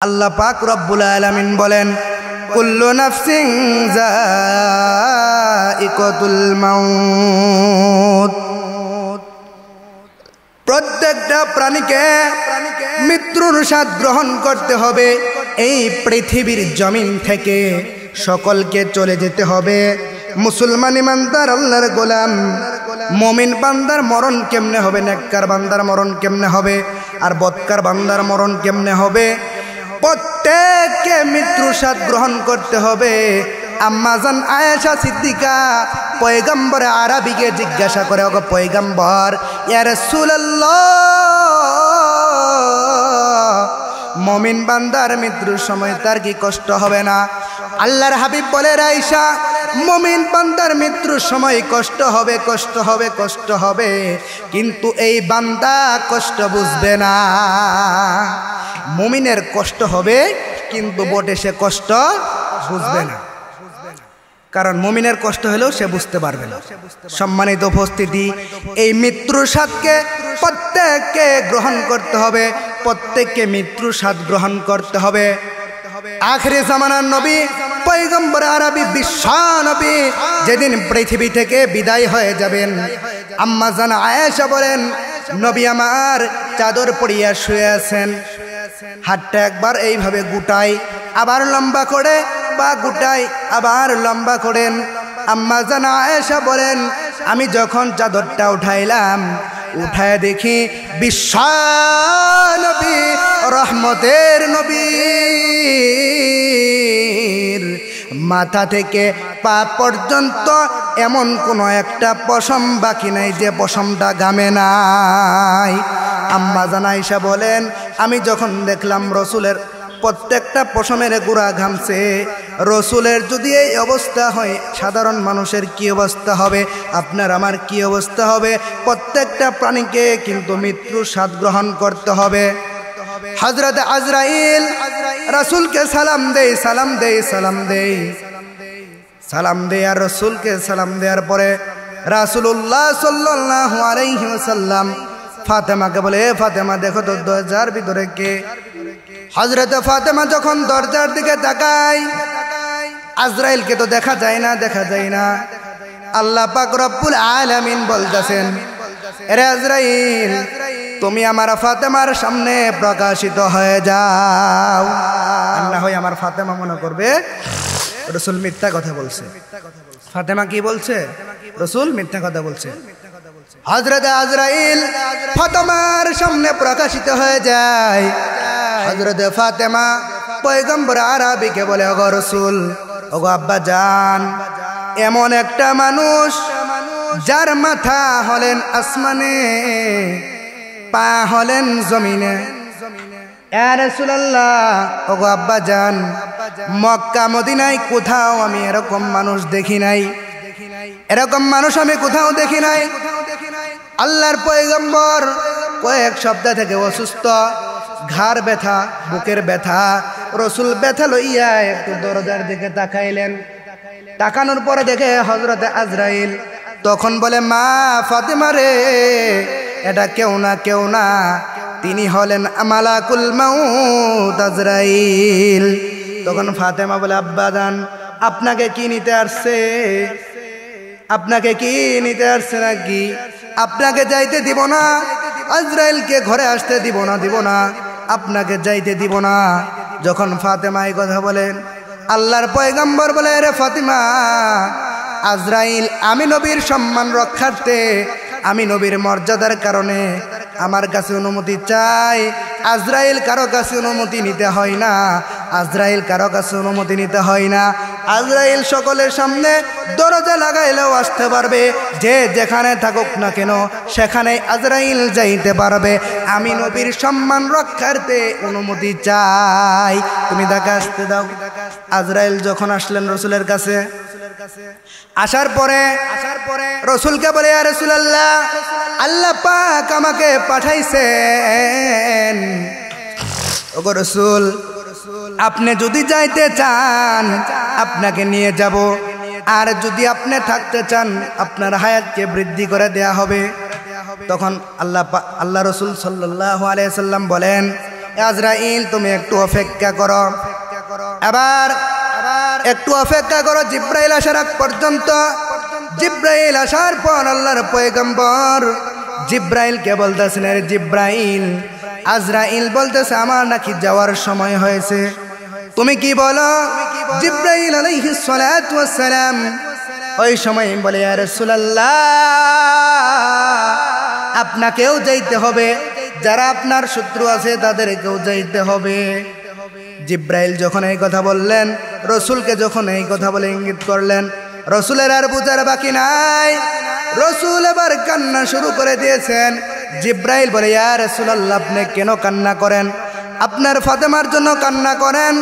আল্লাহ পাক রব্বুল আলামিন বলেন, কুল্লু নাফসিন যায়িকাতুল মাউত, প্রত্যেকটা প্রাণীকে মৃত্যুর স্বাদ গ্রহণ করতে হবে। এই পৃথিবীর জমিন থেকে সকলকে চলে যেতে হবে। মুসলমান ইমানদার আল্লাহর গোলাম মুমিন বান্দার মরণ কেমনে হবে, নেককার বান্দার মরণ কেমনে হবে, আর বদকার বান্দার মরণ কেমনে হবে? প্রত্যেককে মৃত্যুর স্বাদ গ্রহণ করতে হবে। আম্মাজান আয়েশা সিদ্দিকা পয়গম্বর আরবিকে জিজ্ঞাসা করে, ওগো পয়গম্বর, ইয়া রাসূলুল্লাহ, মুমিন বান্দার মৃত্যুর সময় তার কি কষ্ট হবে না? আল্লাহর হাবিব বলে, আয়েশা, মুমিন বান্দার মৃত্যুর সময় কষ্ট হবে, কষ্ট হবে, কষ্ট হবে, কিন্তু এই বান্দা কষ্ট বুঝবে না। মুমিনের কষ্ট হবে, কিন্তু বটে সে কষ্ট বুঝবে না, কারণ মুমিনের কষ্ট হলেও সে বুঝতে পারবে না। সম্মানিত উপস্থিতি, এই মৃত্যুর স্বাদকে প্রত্যেককে গ্রহণ করতে হবে, প্রত্যেককে মৃত্যুর স্বাদ গ্রহণ করতে হবে। আখিরি জামানার নবী পয়গম্বর আরবি বিশ্ব নবী যেদিন পৃথিবী থেকে বিদায় হয়ে যাবেন, আম্মা জান আয়েশা বলেন, নবী আমার চাদর পরিয়া শুয়ে আছেন, হাতটা একবার এইভাবে গুটাই, আবার লম্বা করে, বা গুটাই আবার লম্বা করেন। আম্মা জান আয়েশা বলেন, আমি যখন চাদরটা উঠাইলাম, উঠায় দেখি বিশ্ব নবী রহমতের নবীর মাথা থেকে পা পর্যন্ত এমন কোনো একটা পশম বাকি নাই যে পশমটা গামে নাই। আম্মা জান আয়েশা বলেন, আমি যখন দেখলাম রসুলের প্রত্যেকটা পশমের গুড়া ঘামছে, রসুলের যদি এই অবস্থা হয়, সাধারণ মানুষের কি অবস্থা হবে, আপনার আমার কি অবস্থা হবে? প্রত্যেকটা প্রাণীকে কিন্তু মৃত্যুর স্বাদ গ্রহণ করতে হবে। হযরত আজরাইল রাসূলকে সালাম দেই, সালাম দেই, সালাম দেই, সালাম দেই, আর রসুলকে সালাম দেওয়ার পরে রাসূলুল্লাহ সাল্লাল্লাহু আলাইহি ওয়াসাল্লাম ফাতেমাকে বলে, ফাতেমা দেখো তো দরজার ভিতরে কে? হযরত ফাতেমা যখন দরজার দিকে তাকায়, আজরাইলকে তো দেখা যায় না, দেখা যায় না। আল্লাহ পাক রব্বুল আলামিন বলতেছেন, আরে আজরাইল, তুমি আমার ফাতেমার সামনে প্রকাশিত হয়ে যাও। আর না হয় আমার ফাতেমা মনে করবে রাসূল মিথ্যা কথা বলছে। ফাতেমা কি বলছে? রাসূল মিথ্যা কথা বলছে। হযরত আজরাইল ফাতেমার সামনে প্রকাশিত হয়ে যায়। হযরত ফাতেমা পয়গম্বর আরবিকে বলে, ওগো রাসূল, ওগো আব্বা জান, এমন একটা মানুষ যার মাথা হলেন আসমানে, পা হলেন জমিনে। ইয়া রাসূলুল্লাহ, ওগো আব্বা জান, মক্কা মদিনায় কোথাও আমি এরকম মানুষ দেখি নাই, এরকম মানুষ আমি কোথাও দেখি নাই। আল্লাহর পয়গম্বর কয়েক সপ্তাহ থেকে অসুস্থ, ঘাড় ব্যথা, বুকের ব্যথা। রসুল ব্যথা লইয়া একটু দরজার দিকে তাকাইলেন, তাকানোর পরে দেখে হযরত আজরাইল। তখন বলে, মা ফাতেমা রে, এটা কেউ না, কেউ না, তিনি হলেন মালাকুল মাউত আজরাইল। তখন ফাতেমা বলে, আব্বা জান, আপনাকে কি নিতে আসছে? আপনাকে কি নিতে আসছে নাকি? আপনাকে যাইতে দিব না, আজরাইলকে ঘরে আসতে দিব না, দিব না, আপনাকে যাইতে দিব না। যখন ফাতেমা এই কথা বলেন, আল্লাহর পয়গম্বর বলে, রে ফাতেমা, আজরাইল আমি নবীর সম্মান রক্ষার্থে, আমি নবীর মর্যাদার কারণে আমার কাছে অনুমতি চাই। আজরাইল কারো কাছে অনুমতি নিতে হয় না, আজরাইল কারো কাছে অনুমতি নিতে হয় না। আজরাইল সকলের সামনে দরজা লাগাইলেও আসতে পারবে, যে যেখানে থাকুক না কেন সেখানে আজরাইল যাইতে পারবে। আমি নবীর সম্মান রক্ষার্থে অনুমতি চাই, তুমি তাকে আসতে দাও। আজরাইল যখন আসলেন রসুলের কাছে, আসার পরে রসুলকে বলে, ইয়া রাসূলুল্লাহ, আল্লাহ পাক আমাকে পাঠাইছেন। ওগো রসুল, আপনি যদি যাইতে চান আপনাকে নিয়ে যাব, আর যদি আপনি থাকতে চান আপনার হায়াতকে বৃদ্ধি করে দেয়া হবে। তখন আল্লাহ রসুল সাল্লাল্লাহু আলাইহি সাল্লাম বলেন, আজরাইল তুমি একটু অপেক্ষা করো। এবার একটু অপেক্ষা করো জিব্রাইল আসার আগ পর্যন্ত। জিব্রাইল আসার পর আল্লাহর পয়গম্বর জিব্রাইলকে বলতেছেন, আরে জিব্রাইল, আজরাইল বলতেছে আমার নাকি যাওয়ার সময় হয়েছে, তুমি কি বলো? জিব্রাইল আলাইহিস সালাতু ওয়াস সালাম ওই সময় বলে, ইয়া রাসূলুল্লাহ, আপনাকেও যাইতে হবে, যারা আপনার শত্রু আছে তাদেরকেও যাইতে হবে। জিব্রাইল যখন এই কথা বললেন, রসুলকে যখন এই কথা বলে ইঙ্গিত করলেন, রসুলের আর বুঝার বাকি নাই। রসুল এবার কান্না শুরু করে দিয়েছেন। জিব্রাইল বলে, ইয়া রাসূলুল্লাহ, আপনি কেন কান্না করেন? আপনার ফাতেমার জন্য কান্না করেন।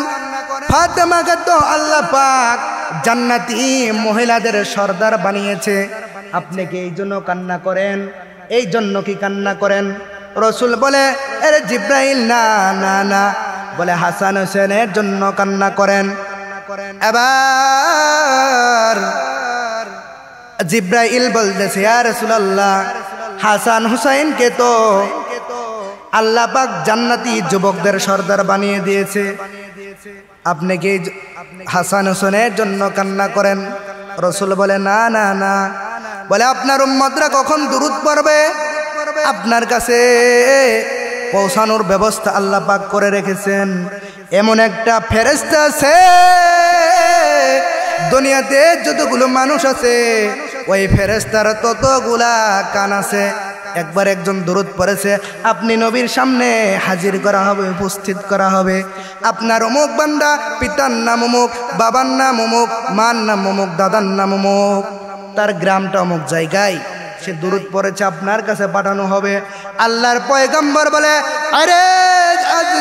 ফাতেমাকে তো আল্লাহ পাক জান্নাতি মহিলাদের সর্দার বানিয়েছে, আপনি কি এই জন্য কান্না করেন? এই জন্য কি কান্না করেন? রসুল বলে, আরে জিব্রাইল, না না না, বলে হাসান হোসেনের জন্য কান্না করেন। এবার জিব্রাইল বলতেছে, ইয়া রাসূলুল্লাহ, হাসান হুসাইনকে তো আল্লাহ পাক জান্নাতি যুবকদের সর্দার বানিয়ে দিয়েছে, আপনি কি হাসান হোসেনের জন্য কান্না করেন? রসুল বলে, না না না, বলে আপনার উম্মতরা কখন দুরূদ পড়বে আপনার কাছে পৌঁছানোর ব্যবস্থা আল্লাহ পাক করে রেখেছেন। এমন একটা ফেরেশতা আছে দুনিয়াতে, যতগুলো মানুষ আছে ওই ফেরেশতার ততগুলা কান আছে। একবার একজন দুরূদ পড়েছে, আপনি নবীর সামনে হাজির করা হবে, উপস্থিত করা হবে। আপনার অমুক বান্দা, পিতার নাম অমুক, বাবার নাম অমুক, মার নাম অমুক, দাদার নাম অমুক, তার গ্রামটা অমুক জায়গায়, সে দুরূদ পড়েছে, আপনার কাছে পাঠানো হবে। আল্লাহর পয়গম্বর বলে, আরে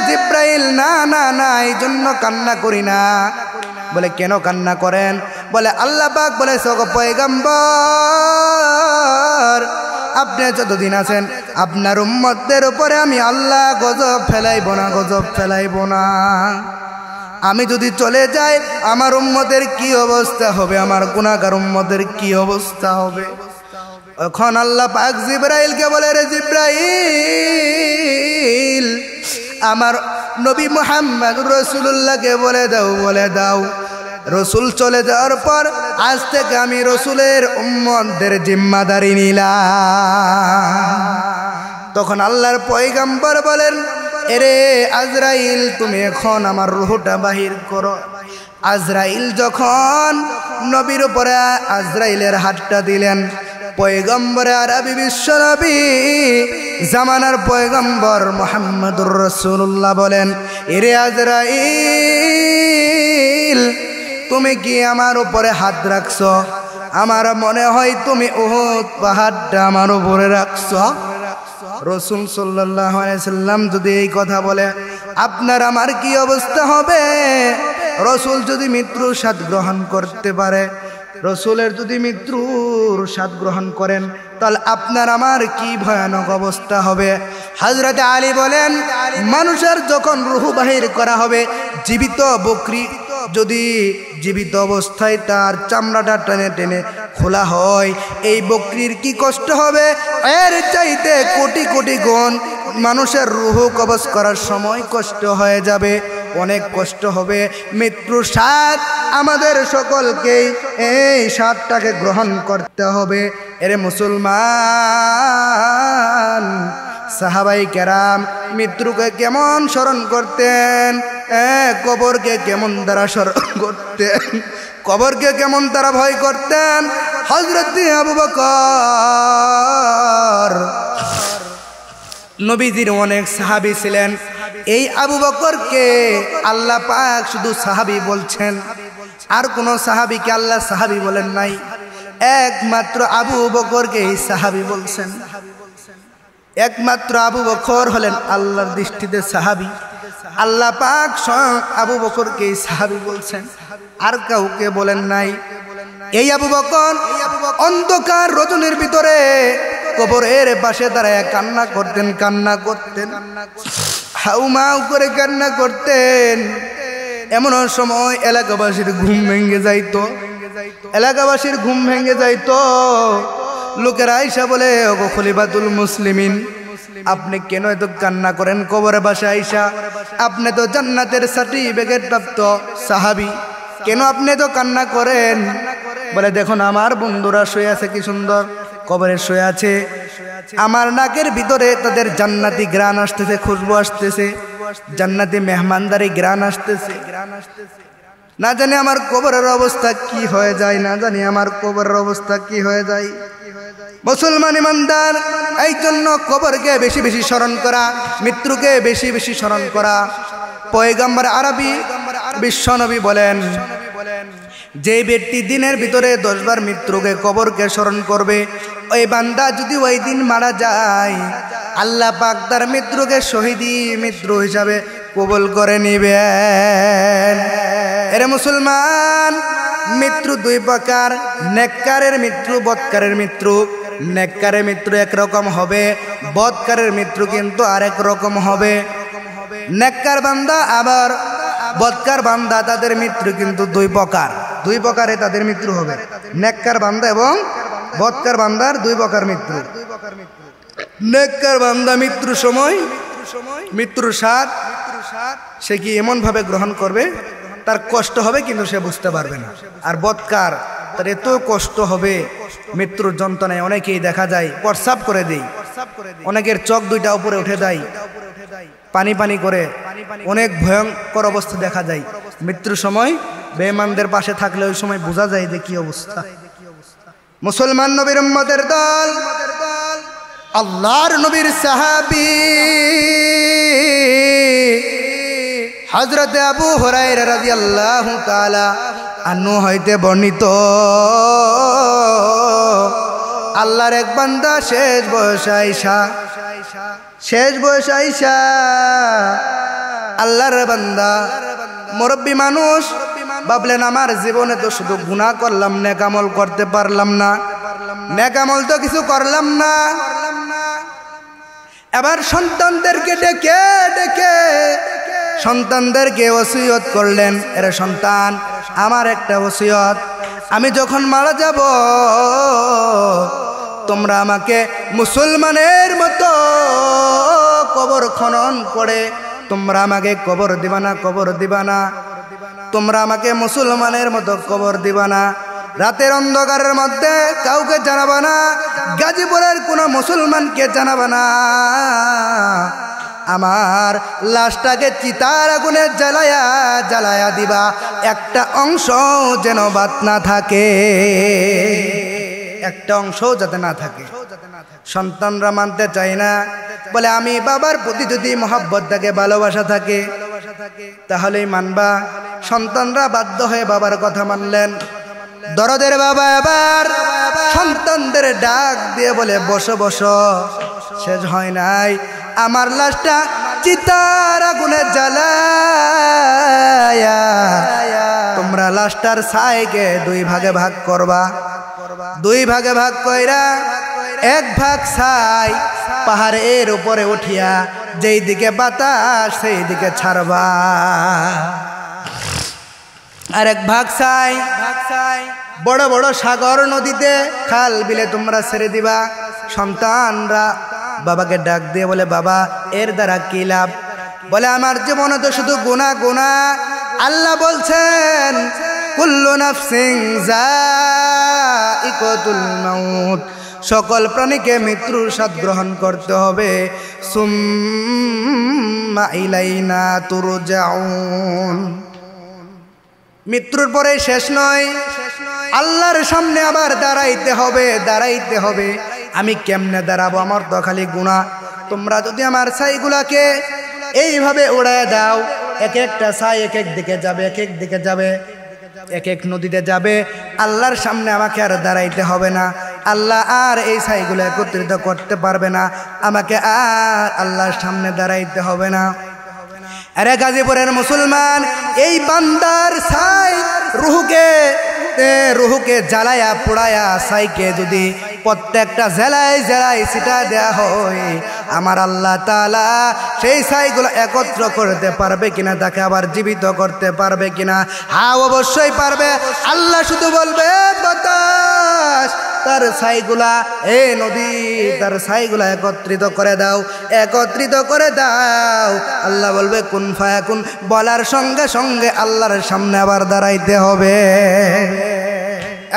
জিব্রাইল, না না না, এই জন্য কান্না করি না। বলে, কেন কান্না করেন? বলে, আল্লাহ পাক বলেছে, ওগো পয়গম্বর, আপনি যতদিন আছেন আপনার উম্মতদের উপরে আমি আল্লাহ গজব ফেলাইব না, গজব ফেলাইব না। আমি যদি চলে যাই আমার উম্মতের কি অবস্থা হবে, আমার গুনাহগার উম্মতের কি অবস্থা হবে? এখন আল্লাহ পাক জিব্রাইলকে বলে, রে জিব্রাইল, আমার নবী মুহাম্মদ রাসূলুল্লাহকে বলে দাও, বলে দাও, রসুল চলে যাওয়ার পর আজ থেকে আমি রসুলের উম্মতদের জিম্মাদারি নিলাম। তখন আল্লাহর পয়গম্বর বলেন, এরে আজরাইল, তুমি এখন আমার রূহটা বাহির করো। আজরাইল যখন নবীর উপরে আজরাইলের হাতটা দিলেন, পয়গম্বরে আরবি বিশ্ব নবী জামানার পয়গম্বর মুহাম্মদুর রাসূলুল্লাহ বলেন, এরে আজরাইল, তুমি কি আমার উপরে হাত রাখছো? আমার মনে হয় তুমি উহুদ পাহাড়টা আমার উপরে রাখছো। রাসূল সাল্লাল্লাহু আলাইহি সাল্লাম যদি এই কথা বলে, আপনার আমার কি অবস্থা হবে? রাসূল যদি মৃত্যুর স্বাদ গ্রহণ করতে পারে, রসুলের যদি মৃত্যুর স্বাদ গ্রহণ করেন, তাহলে আপনার আমার কি ভয়ানক অবস্থা হবে। হযরত আলী বলেন, মানুষের যখন রূহ বাহির করা হবে, জীবিত বকরি যদি জীবিত অবস্থায় তার চামড়াটা টেনে টেনে খোলা হয়, এই বকরির কি কষ্ট হবে? এর চাইতে কোটি কোটি গুণ মানুষের রূহ কবজ করার সময় কষ্ট হয়ে যাবে, অনেক কষ্ট হবে। মৃত্যুর স্বাদ আমাদের সকলকেই এই স্বাদটাকে গ্রহণ করতে হবে। এরে মুসলমান, সাহাবাই কেরাম মৃত্যুকে কেমন স্মরণ করতেন, কবরকে কেমন তারা স্মরণ করতেন, কবরকে কেমন তারা ভয় করতেন। হযরত আবু বকর নবীজির অনেক সাহাবী ছিলেন। এই আবু বকরকে আল্লাহ পাক শুধু সাহাবী বলছেন, আর কোন সাহাবীকে আল্লাহ সাহাবী বলেন নাই, একমাত্র আবু বকরকে এই সাহাবী বলছেন। একমাত্র আবু বকর হলেন আল্লাহর দৃষ্টিতে সাহাবী। আল্লাহ পাক স্বয়ং আবু বকরকে এই সাহাবী বলছেন, আর কাউকে বলেন নাই। এই আবু বকর অন্ধকার রজনীর ভিতরে কবরের পাশে দাঁড়ায় কান্না করতেন, কান্না করতেন, হাউমাউ করে কান্না করতেন। এমন সময় এলাকাবাসীর ঘুম ভেঙে যাইতো, এলাকাবাসীর ঘুম ভেঙে যাইতো। লোকেরা আইসা বলে, ওগো খলিফাতুল মুসলিমিন, আপনি কেন এত কান্না করেন কবরে বাসা আইসা? আপনি তো জান্নাতের সার্টিফিকেট প্রাপ্ত সাহাবী, কেন আপনি তো কান্না করেন? বলে দেখুন আমার বন্ধুরা শুয়ে আছে, কি সুন্দর কবরে শুয়ে আছে, আমার নাকের ভিতরে তাদের জান্নাতি গ্রান আসতেছে, খুশবু আসতেছে, জান্নাতি মেহমানদারি গ্রান আসতেছে। না জানি আমার কবরের অবস্থা কি হয়ে যায়, না জানি আমার কবরের অবস্থা কি হয়ে যায়। মুসলমান ইমানদার, এই জন্য কবরকে বেশি বেশি স্মরণ করা, মৃত্যুকে বেশি বেশি স্মরণ করা। পয়গম্বর আরবি বিশ্বনবী বলেন, যে ব্যক্তি দিনের ভিতরে 10 বার মৃত্যুকে কবরকে স্মরণ করবে, ওই বান্দা যদি ওই দিন মারা যায়, আল্লাহ পাক তার মৃত্যুকে শহীদি মৃত্যু হিসাবে কবুল করে নিবেন। এরে মুসলমান, মৃত্যু 2 প্রকার, নেককারের মৃত্যু, বদকারের মৃত্যু। নেককারের মৃত্যু একরকম হবে, বদকারের মৃত্যু কিন্তু আরেক রকম হবে। নেককার বান্দা আবার বদকার বান্দা, তাদের মৃত্যু কিন্তু 2 প্রকার, 2 প্রকারে তাদের মৃত্যু হবে। নেককার বান্দা এবং বদকার বান্দার 2 প্রকার মৃত্যু। নেককার বান্দা মৃত্যুর সময়, মৃত্যুর স্বাদ সে কি এমন ভাবে গ্রহণ করবে, তার কষ্ট হবে কিন্তু সে বুঝতে পারবে না। আর বদকার, তার এত কষ্ট হবে মৃত্যুর যন্ত্রণায়, অনেকেই দেখা যায় প্রস্রাব করে দেয়, অনেকের চোখ 2টা উপরে উঠে যায়, পানি পানি করে, অনেক ভয়ঙ্কর অবস্থা দেখা যায় মৃত্যুর সময়। বেঈমানদের পাশে থাকলে ওই সময় বোঝা যায় যে কি অবস্থা। মুসলমান নবীর উম্মতের দল, আল্লাহর নবীর সাহাবী হযরত আবু হুরায়রা রাদিয়াল্লাহু তাআলা আনহু হইতে বর্ণিত, আল্লাহর এক বান্দা শেষ বয়সে আইসা আল্লাহর বান্দা মুরব্বী মানুষ ভাবলেন, আমার জীবনে তো শুধু গুনাহ করলাম, নেকামল করতে পারলাম না, নেকামল তো কিছু করলাম না। এবার সন্তানদেরকে ডেকে ডেকে সন্তানদেরকে ওসিয়ত করলেন, এর সন্তান, আমার একটা ওসিয়ত, আমি যখন মারা যাব তোমরা আমাকে মুসলমানের মতো কবর খনন করে তোমরা আমাকে কবর দিবা না, কবর দিবা না, তোমরা আমাকে মুসলমানের মতো কবর দিবা না। রাতের অন্ধকারের মধ্যে কাউকে জানাবা না, গাজীপুরের কোনো মুসলমানকে জানাবা না, আমার লাশটাকে চিতার আগুনে জ্বালায়া জ্বালায়া দিবা, একটা অংশ যেন বাদ না থাকে, একটা অংশ যাতে না থাকে। সন্তানরা মানতে চায় না, বলে আমি বাবার প্রতি যদি মহব্বত থাকে, ভালোবাসা থাকে তাহলেই মানবা। সন্তানরা বাধ্য হয়ে বাবার কথা মানলেন। দরদের বাবা এবার সন্তানদের ডাক দিয়ে বলে, বসো বসো, শেষ হয় নাই, আমার লাশটা চিতার আগুনে জ্বালায়া তোমরা লাশটার ছাইকে 2 ভাগে ভাগ করবা। 2 ভাগে ভাগ কইরা 1 ভাগ ছাই পাহাড়ের উপরে উঠিয়া যেই দিকে বাতাস সেই দিকে ছাড়বা, আর 1 ভাগ ছাই বড় বড় সাগর, নদীতে, খাল বিলে তোমরা ছেড়ে দিবা। সন্তানরা বাবাকে ডাক দিয়ে বলে, বাবা এর দ্বারা কি লাভ? বলে, আমার জীবনে তো শুধু গুনাহ গুনাহ। আল্লাহ বলছেন, কুল্লু নাফসিন যায়িকাতুল মাউত, সকল প্রাণীকে মৃত্যুর স্বাদ গ্রহণ করতে হবে। সুম্মা ইলাইনা তুরজাউন, মৃত্যুর পরে শেষ নয়, আল্লাহর সামনে আবার দাঁড়াইতে হবে, দাঁড়াইতে হবে। আমি কেমনে দাঁড়াবো? আমার তো খালি গুনাহ। তোমরা যদি আমার ছাইগুলাকে এইভাবে উড়ায় দাও, এক একটা ছাই এক এক দিকে যাবে, এক এক দিকে যাবে, এক এক নদীতে যাবে, আল্লাহর সামনে আমাকে আর দাঁড়াইতে হবে না। আল্লাহ আর এই ছাইগুলো একত্রিত করতে পারবে না, আমাকে আর আল্লাহর সামনে দাঁড়াইতে হবে না। আরে গাজীপুরের মুসলমান, এই বান্দার ছাই রুহুকে জ্বালায়া পোড়ায়া ছাইকে যদি প্রত্যেকটা জেলায় জেলায় ছিটা দেয়া হয়, আমার আল্লাহ তাআলা সেই ছাইগুলো একত্র করতে পারবে কিনা, তাকে আবার জীবিত করতে পারবে কিনা? হ্যাঁ, অবশ্যই পারবে। আল্লাহ শুধু বলবে, বাতাস তার ছাইগুলা, এ নদী তার ছাইগুলা একত্রিত করে দাও, একত্রিত করে দাও। আল্লাহ বলবে কুন ফায়াকুন, বলার সঙ্গে সঙ্গে আল্লাহর সামনে আবার দাঁড়াইতে হবে।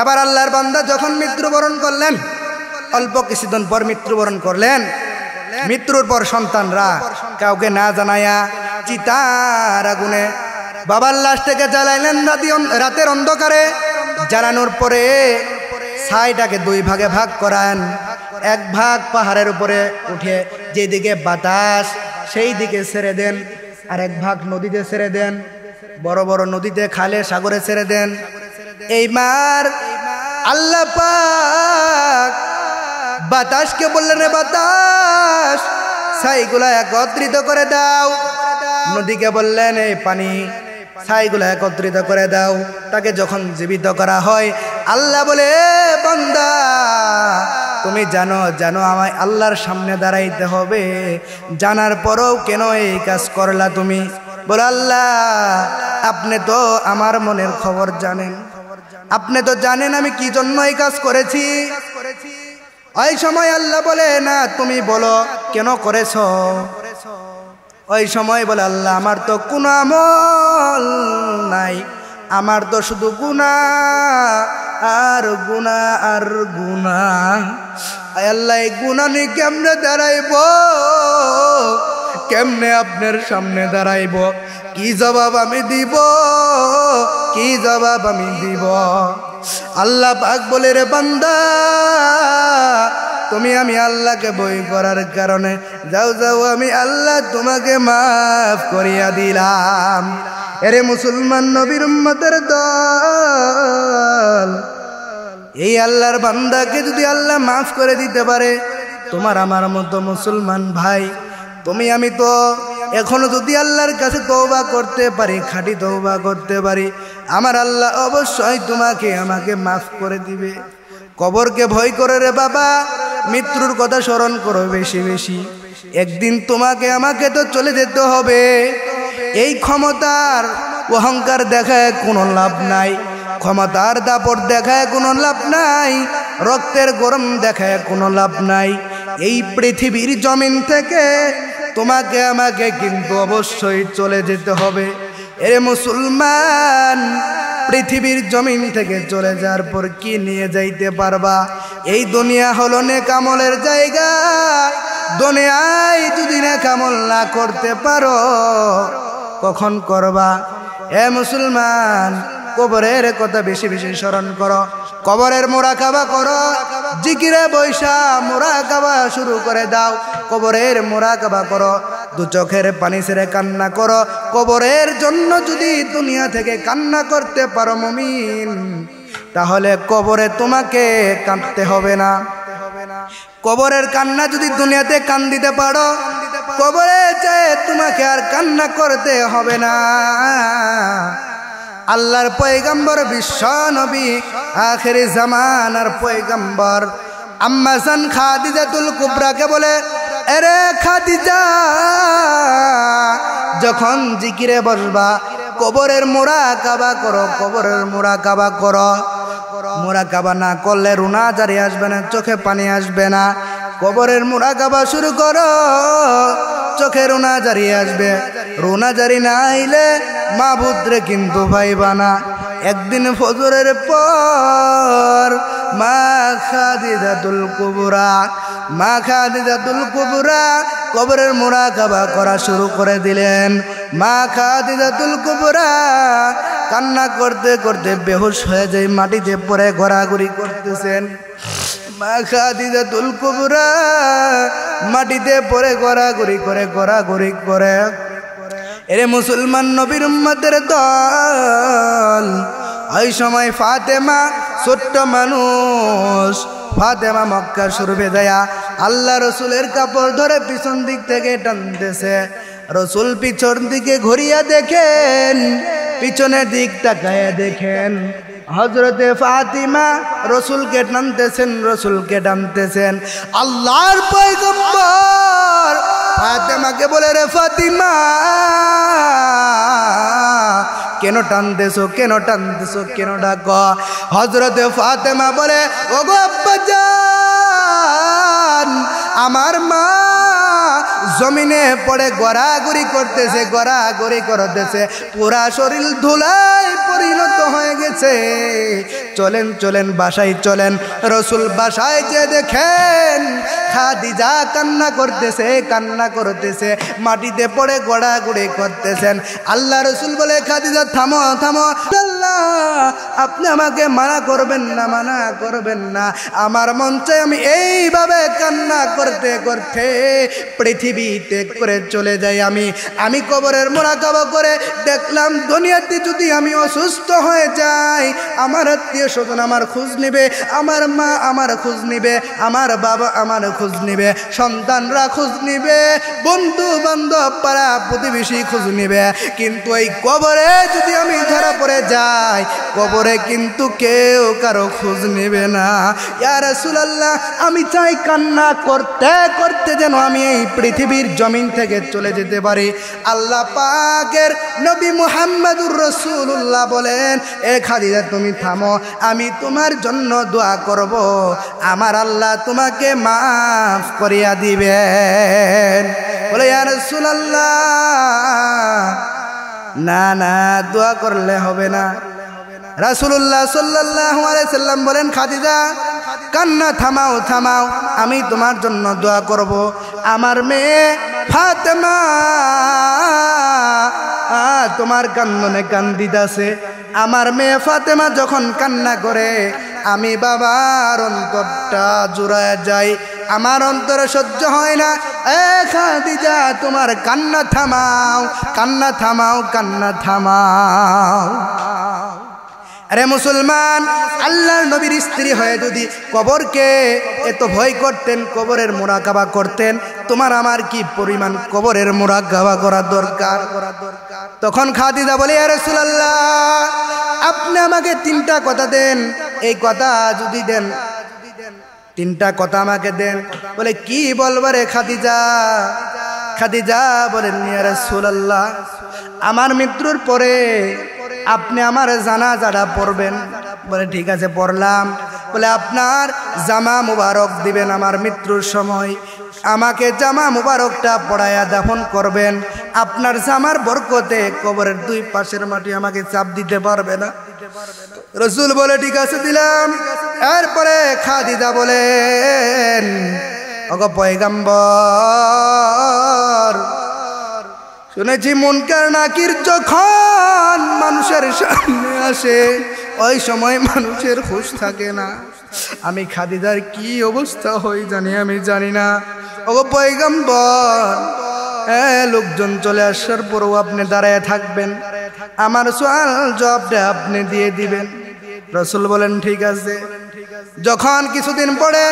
এবার আল্লাহর বান্দা যখন মৃত্যুবরণ করলেন, অল্প কিছুদিন পর মৃত্যুবরণ করলেন, মৃত্যুর পর সন্তানরা কাউকে না জানায়া চিতার আগুনে বাবার লাশটাকে জ্বালাইলেন রাতের অন্ধকারে। জ্বালানোর পরে ছাইটাকে দুই ভাগে ভাগ করান, এক ভাগ পাহাড়ের উপরে উঠে যেদিকে বাতাস সেই দিকে ছেড়ে দেন, আর এক ভাগ নদীতে ছেড়ে দেন, বড় বড় নদীতে, খালে, সাগরে ছেড়ে দেন। এইবার আল্লাহ পাক বাতাসকে বললেন, রে বাতাস ছাইগুলা একত্রিত করে দাও। নদীকে বললেন, এই পানি ছাইগুলা একত্রিত করে দাও। তাকে যখন জীবিত করা হয়, আল্লাহ বলে, বান্দা তুমি জানো জানো আমায় আল্লাহর সামনে দাঁড়াইতে হবে, জানার পরেও কেন এই কাজ করলা তুমি? বলে, আল্লাহ আপনি তো আমার মনের খবর জানেন, আপনি তো জানেন আমি কি জন্য এই কাজ করেছি। ওই সময় আল্লাহ বলে, না তুমি বলো কেন করেছ? ওই সময় বলে, আল্লাহ আমার তো কোনো আমল নাই, আমার তো শুধু গুনাহ আর গুনাহ আর গুনাহ। আল্লাহ এই গুনাহ নিয়ে কেমনে দাঁড়াইব, কেমনে আপনার সামনে দাঁড়াইব? কি জবাব আমি দিব, কি জবাব আমি দিব? আল্লাহ পাক বলে, রে বান্দা তুমি আমি আল্লাহকে ভয় করার কারণে যাও যাও আমি আল্লাহ তোমাকে মাফ করিয়া দিলাম। এরে মুসলমান নবীর উম্মতের দল, এই আল্লাহর বান্দাকে যদি আল্লাহ মাফ করে দিতে পারে, তোমার আমার মতো মুসলমান ভাই তুমি আমি তো এখনো যদি আল্লাহর কাছে তওবা করতে পারি, খাঁটি তওবা করতে পারি, আমার আল্লাহ অবশ্যই তোমাকে আমাকে মাফ করে দিবে। কবরকে ভয় করে রে বাবা, মৃত্যুর কথা স্মরণ করো বেশি বেশি। একদিন তোমাকে আমাকে তো চলে যেতে হবে। এই ক্ষমতার অহংকার দেখায় কোনো লাভ নাই, ক্ষমতার দাপট দেখায় কোনো লাভ নাই, রক্তের গরম দেখায় কোনো লাভ নাই। এই পৃথিবীর জমিন থেকে তোমাকে আমাকে কিন্তু অবশ্যই চলে যেতে হবে। এরে মুসলমান, পৃথিবীর জমিন থেকে চলে যাওয়ার পর কি নিয়ে যাইতে পারবা? এই দুনিয়া হলো নেক আমলের জায়গা। দুনিয়ায় যদি নেক আমল না করতে পারো, কখন করবা? এ মুসলমান, কবরের কথা বেশি বেশি স্মরণ করো, কবরের মুরাকাবা করো, জিকিরে বৈশা মুরাকাবা শুরু করে দাও। কবরের মুরাকাবা করো, দু চোখের পানি ছেড়ে কান্না করো। কবরের জন্য যদি দুনিয়া থেকে কান্না করতে পারো মুমিন, তাহলে কবরে তোমাকে কাঁদতে হবে না। কবরের কান্না যদি দুনিয়াতে কান দিতে পারো, কবরে যায় তোমাকে আর কান্না করতে হবে না। আল্লাহর পয়গম্বর বিশ্ব নবী আখিরি জামানার পয়গম্বর আম্মা জান খাদিজাতুল কুবরাকে বলে, আরে খাদিজা যখন জিকিরে বসবা কবরের মুরাকাবা করো, কবরের মুরাকাবা করো। মুরাকাবা না করলে রুনা জারি আসবে না, চোখে পানি আসবে না। কবরের মুরাকাবা শুরু করো, চোখে রুনা জারি আসবে। রুনা জারি না আইলে মাবুদরে কিন্তু ভাইবা না। একদিন ফজরের পর মা খাদিজাতুল কুবরা, মা খাদিজাতুল কুবরা কবরের মুরাকাবা করা শুরু করে দিলেন। মা খাদিজাতুল কুবরা কান্না করতে করতে বেহুশ হয়ে যায়, মাটিতে পড়ে ঘোরাঘুরি করতেছেন। মা খাদিজাতুল কুবরা মাটিতে পড়ে ঘোরাঘুরি করে। এরে মুসলমান নবীর উম্মতের দল, ওই সময় ফাতেমা ছোট্ট মানুষ, ফাতেমা মক্কা শরীফে যায়া আল্লাহ রসুলের কাপড় ধরে পিছন দিক থেকে টানতেছে। রসুল পিছন দিকে ঘুরিয়া দেখেন, পিছনের দিক তাকায় দেখেন হযরতে ফাতিমা রসুলকে টানতেছেন। আল্লাহর পয়গম্বর ফাতেমাকে বলে, রে ফাতিমা কেন টানতেছো, কেন টানতেছো, কেন ডাকো? হযরতে ফাতেমা বলে, ওগো আব্বাজান, আমার মা জমিনে পড়ে গড়াগড়ি করতেছে, গড়াগড়ি করতেছে, পুরা শরীর ধুলায় পরিণত হয়ে গেছে। চলেন চলেন বাসায় চলেন। রসুল বাসায় যে দেখেন খাদিজা কান্না করতেছে, কান্না করতেছে, মাটিতে পড়ে গড়াগড়ি করতেছেন। আল্লাহ রসুল বলে, খাদিজা থামো থামো, আল্লাহ আপনি আমাকে মানা করবেন না, মানা করবেন না। আমার মন চাই আমি এইভাবে কান্না করতে করতে পৃথিবী ত্যাগ করে চলে যাই। আমি কবরের মুরাকাবা করে দেখলাম দুনিয়াতে যদি আমি অসুস্থ হয়ে যাই, আমার আত্মীয় স্বজন আমার খোঁজ নেবে, আমার মা আমার খোঁজ নেবে, আমার বাবা আমার খোঁজ নেবে, সন্তানরা খোঁজ নেবে, বন্ধু বান্ধব পাড়া প্রতিবেশী খোঁজ নেবে। কিন্তু এই কবরে যদি আমি ধরা পড়ে যাই, কবরে কিন্তু কেউ কারো খোঁজ নেবে না। ইয়া রাসূলুল্লাহ, আমি চাই কান্না করতে করতে যেন আমি এই পৃথিবীর জমিন থেকে চলে যেতে পারি। আল্লাহ পাকের নবী মুহাম্মদুর রাসূলুল্লাহ বলেন, এ খাদিজা তুমি থামো, আমি তোমার জন্য দোয়া করব, আমার আল্লাহ তোমাকে মাফ করিয়া দিবেন। বলে, ইয়া রাসূলুল্লাহ, না না, দোয়া করলে হবে না। রাসূলুল্লাহ সাল্লাল্লাহু আলাইহি সাল্লাম বলেন, খাদিজা কান্না থামাও থামাও, আমি তোমার জন্য দোয়া করব। আমার মেয়ে ফাতেমা তোমার কান্দনে কান্দিতাছে। আমার মেয়ে ফাতেমা যখন কান্না করে, আমি বাবার অন্তরটা জুড়ায় যাই, আমার অন্তরে সহ্য হয় না। এ খাদিজা, তোমার কান্না থামাও, কান্না থামাও, কান্না থামাও। আরে মুসলমান, আল্লাহর নবীর স্ত্রী হয়ে যদি কবরকে এত ভয় করতেন, কবরের মুরাকাবা করতেন, তোমার আমার কি পরিমাণ কবরের মুরাকাবা করা দরকার। তখন খাদিজা বলে, ইয়া রাসূলুল্লাহ, আপনি আমাকে তিনটা কথা দেন, এই কথা যদি দেন, তিনটা কথা আমাকে দেন। বলে, কি বলবা রে খাদিজা? খাদিজা বলেন, ইয়া রাসূলুল্লাহ, আমার মৃত্যুর পরে আপনি আমার জানাজাটা পড়বেন। বলে, ঠিক আছে, পড়লাম। বলে, আপনার জামা মুবারক দিবেন, আমার মৃত্যুর সময় আমাকে জামা মুবারকটা পড়ায়া দাফন করবেন। আপনার জামার বরকতে কবরের দুই পাশের মাটি আমাকে চাপ দিতে পারবে না। রাসূল বলে, ঠিক আছে, দিলাম। এরপরে খাদিজা বলেন, ওগো পয়গম্বর, শুনেছি মুনকার নাকির যখন মানুষের সামনে আসে, ওই সময় মানুষের হুঁশ থাকে না। আমি খাদিজার কি অবস্থা হই জানি, আমি জানি না। ওগো পয়গম্বর, লোকজন চলে আসার পরও আপনি দাঁড়ায় থাকবেন, আমার সওয়াল জবাবটা আপনি দিয়ে দিবেন। রাসূল বলেন, ঠিক আছে। যখন কিছুদিন পরে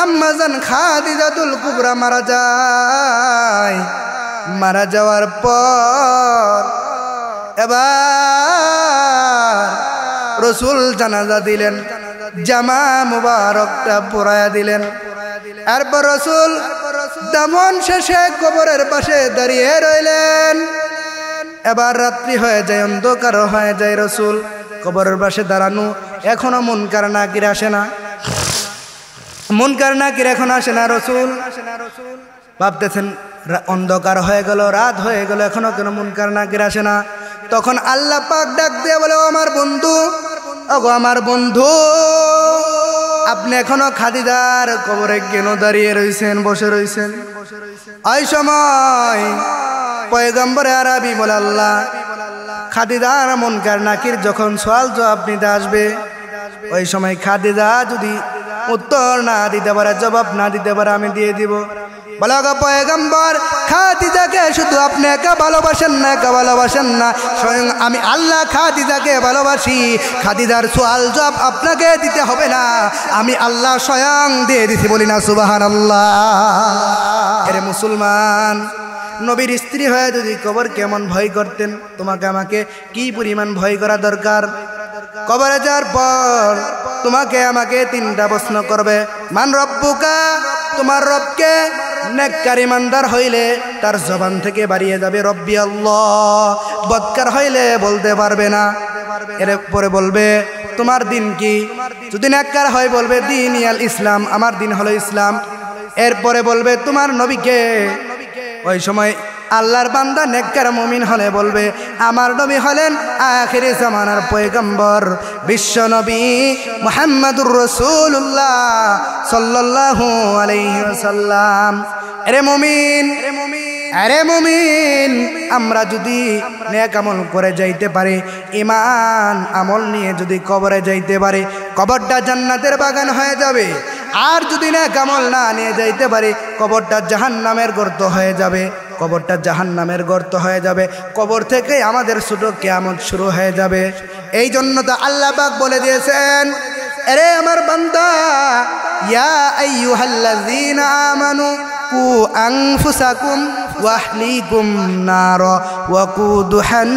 আম্মাজান খাদিজাতুল কুবরা মারা যায়, মারা যাওয়ার পর এবার রাসূল জানাজা দিলেন, জামা মুবারকটা পরায়া দিলেন। এরপর রাসূল দাফন শেষে কবরের পাশে দাঁড়িয়ে রইলেন। এবার রাত্রি হয়ে যায়, অন্ধকার হয়ে যায়। রাসূল কবরের পাশে দাঁড়ানো, এখনো মুনকার নাকির আসে না, মুনকার নাকির এখন আসে না। রাসূল ভাবতেছেন, অন্ধকার হয়ে গেল, রাত হয়ে গেল, এখনো কেন মুনকার নাকির আসে না। তখন আল্লাহ পাক ডাক দিয়ে বলে, ও আমার বন্ধু, ওগো আমার বন্ধু, আপনি এখনো খাদিজার কবরে কেন দাঁড়িয়ে রয়েছেন, বসে রয়েছেন? ওই সময় পয়গম্বরে আরবি বলে, আল্লাহ, খাদিজার মুনকার নাকির যখন সওয়াল জবাব নিতে আসবে, ওই সময় খাদিজা যদি উত্তর না দিতে পারে, জবাব না দিতে পারে, আমি দিয়ে দিব। বলে, ওগো পয়গম্বর, খাদিজাকে শুধু আপনি একা ভালোবাসেন না, একা ভালোবাসেন না, স্বয়ং আমি আল্লাহ খাদিজাকে ভালোবাসি। খাদিজার সওয়াল জবাব আপনাকে দিতে হবে না, আমি আল্লাহ স্বয়ং দিয়ে দিছি। বলি না সুবহানাল্লাহ। আরে মুসলমান, নবীর স্ত্রী হয়ে যদি কবর কেমন ভয় করতেন, তোমাকে আমাকে কি পরিমাণ ভয় করা দরকার। কবরে যাওয়ার পর তোমাকে আমাকে তিনটা প্রশ্ন করবে, মান রব্বুকা, তোমার রবকে, নেককার ইমানদার হইলে তার জবান থেকে বাড়িয়ে যাবে রব্বি আল্লাহ, বদকার হইলে বলতে পারবে না। এরপরে বলবে তোমার দিন কি, যদি নেককার হয় বলবে দিন ইয়াল ইসলাম, আমার দিন হলো ইসলাম। এরপরে বলবে তোমার নবীকে, ওই সময় আল্লাহর বান্দা নেককার মুমিন হলে বলবে আমার নবী হলেন আখিরি জামানার পয়গম্বর বিশ্ব নবী মুহাম্মদুর রাসূলুল্লাহ সাল্লাল্লাহু আলাইহি ওয়াসাল্লাম। আরে মুমিন, আরে মুমিন, আমরা যদি নেক আমল করে যাইতে পারি, ঈমান আমল নিয়ে যদি কবরে যাইতে পারি, কবরটা জান্নাতের বাগান হয়ে যাবে। আর যদি নেক আমল না নিয়ে যাইতে পারি, কবরটা জাহান্নামের গর্ত হয়ে যাবে, কবরটা জাহান্নামের গর্ত হয়ে যাবে। কবর থেকে আমাদের ছোট কিয়ামত শুরু হয়ে যাবে। এই জন্য তো আল্লাহ পাক বলে দিয়েছেন, আরে আমার বান্দা, ইয়া আইয়ুহাল্লাযীনা আমানু কু আনফুসাকুম ওয়া আহলিকুম নার ওয়াকুদুহান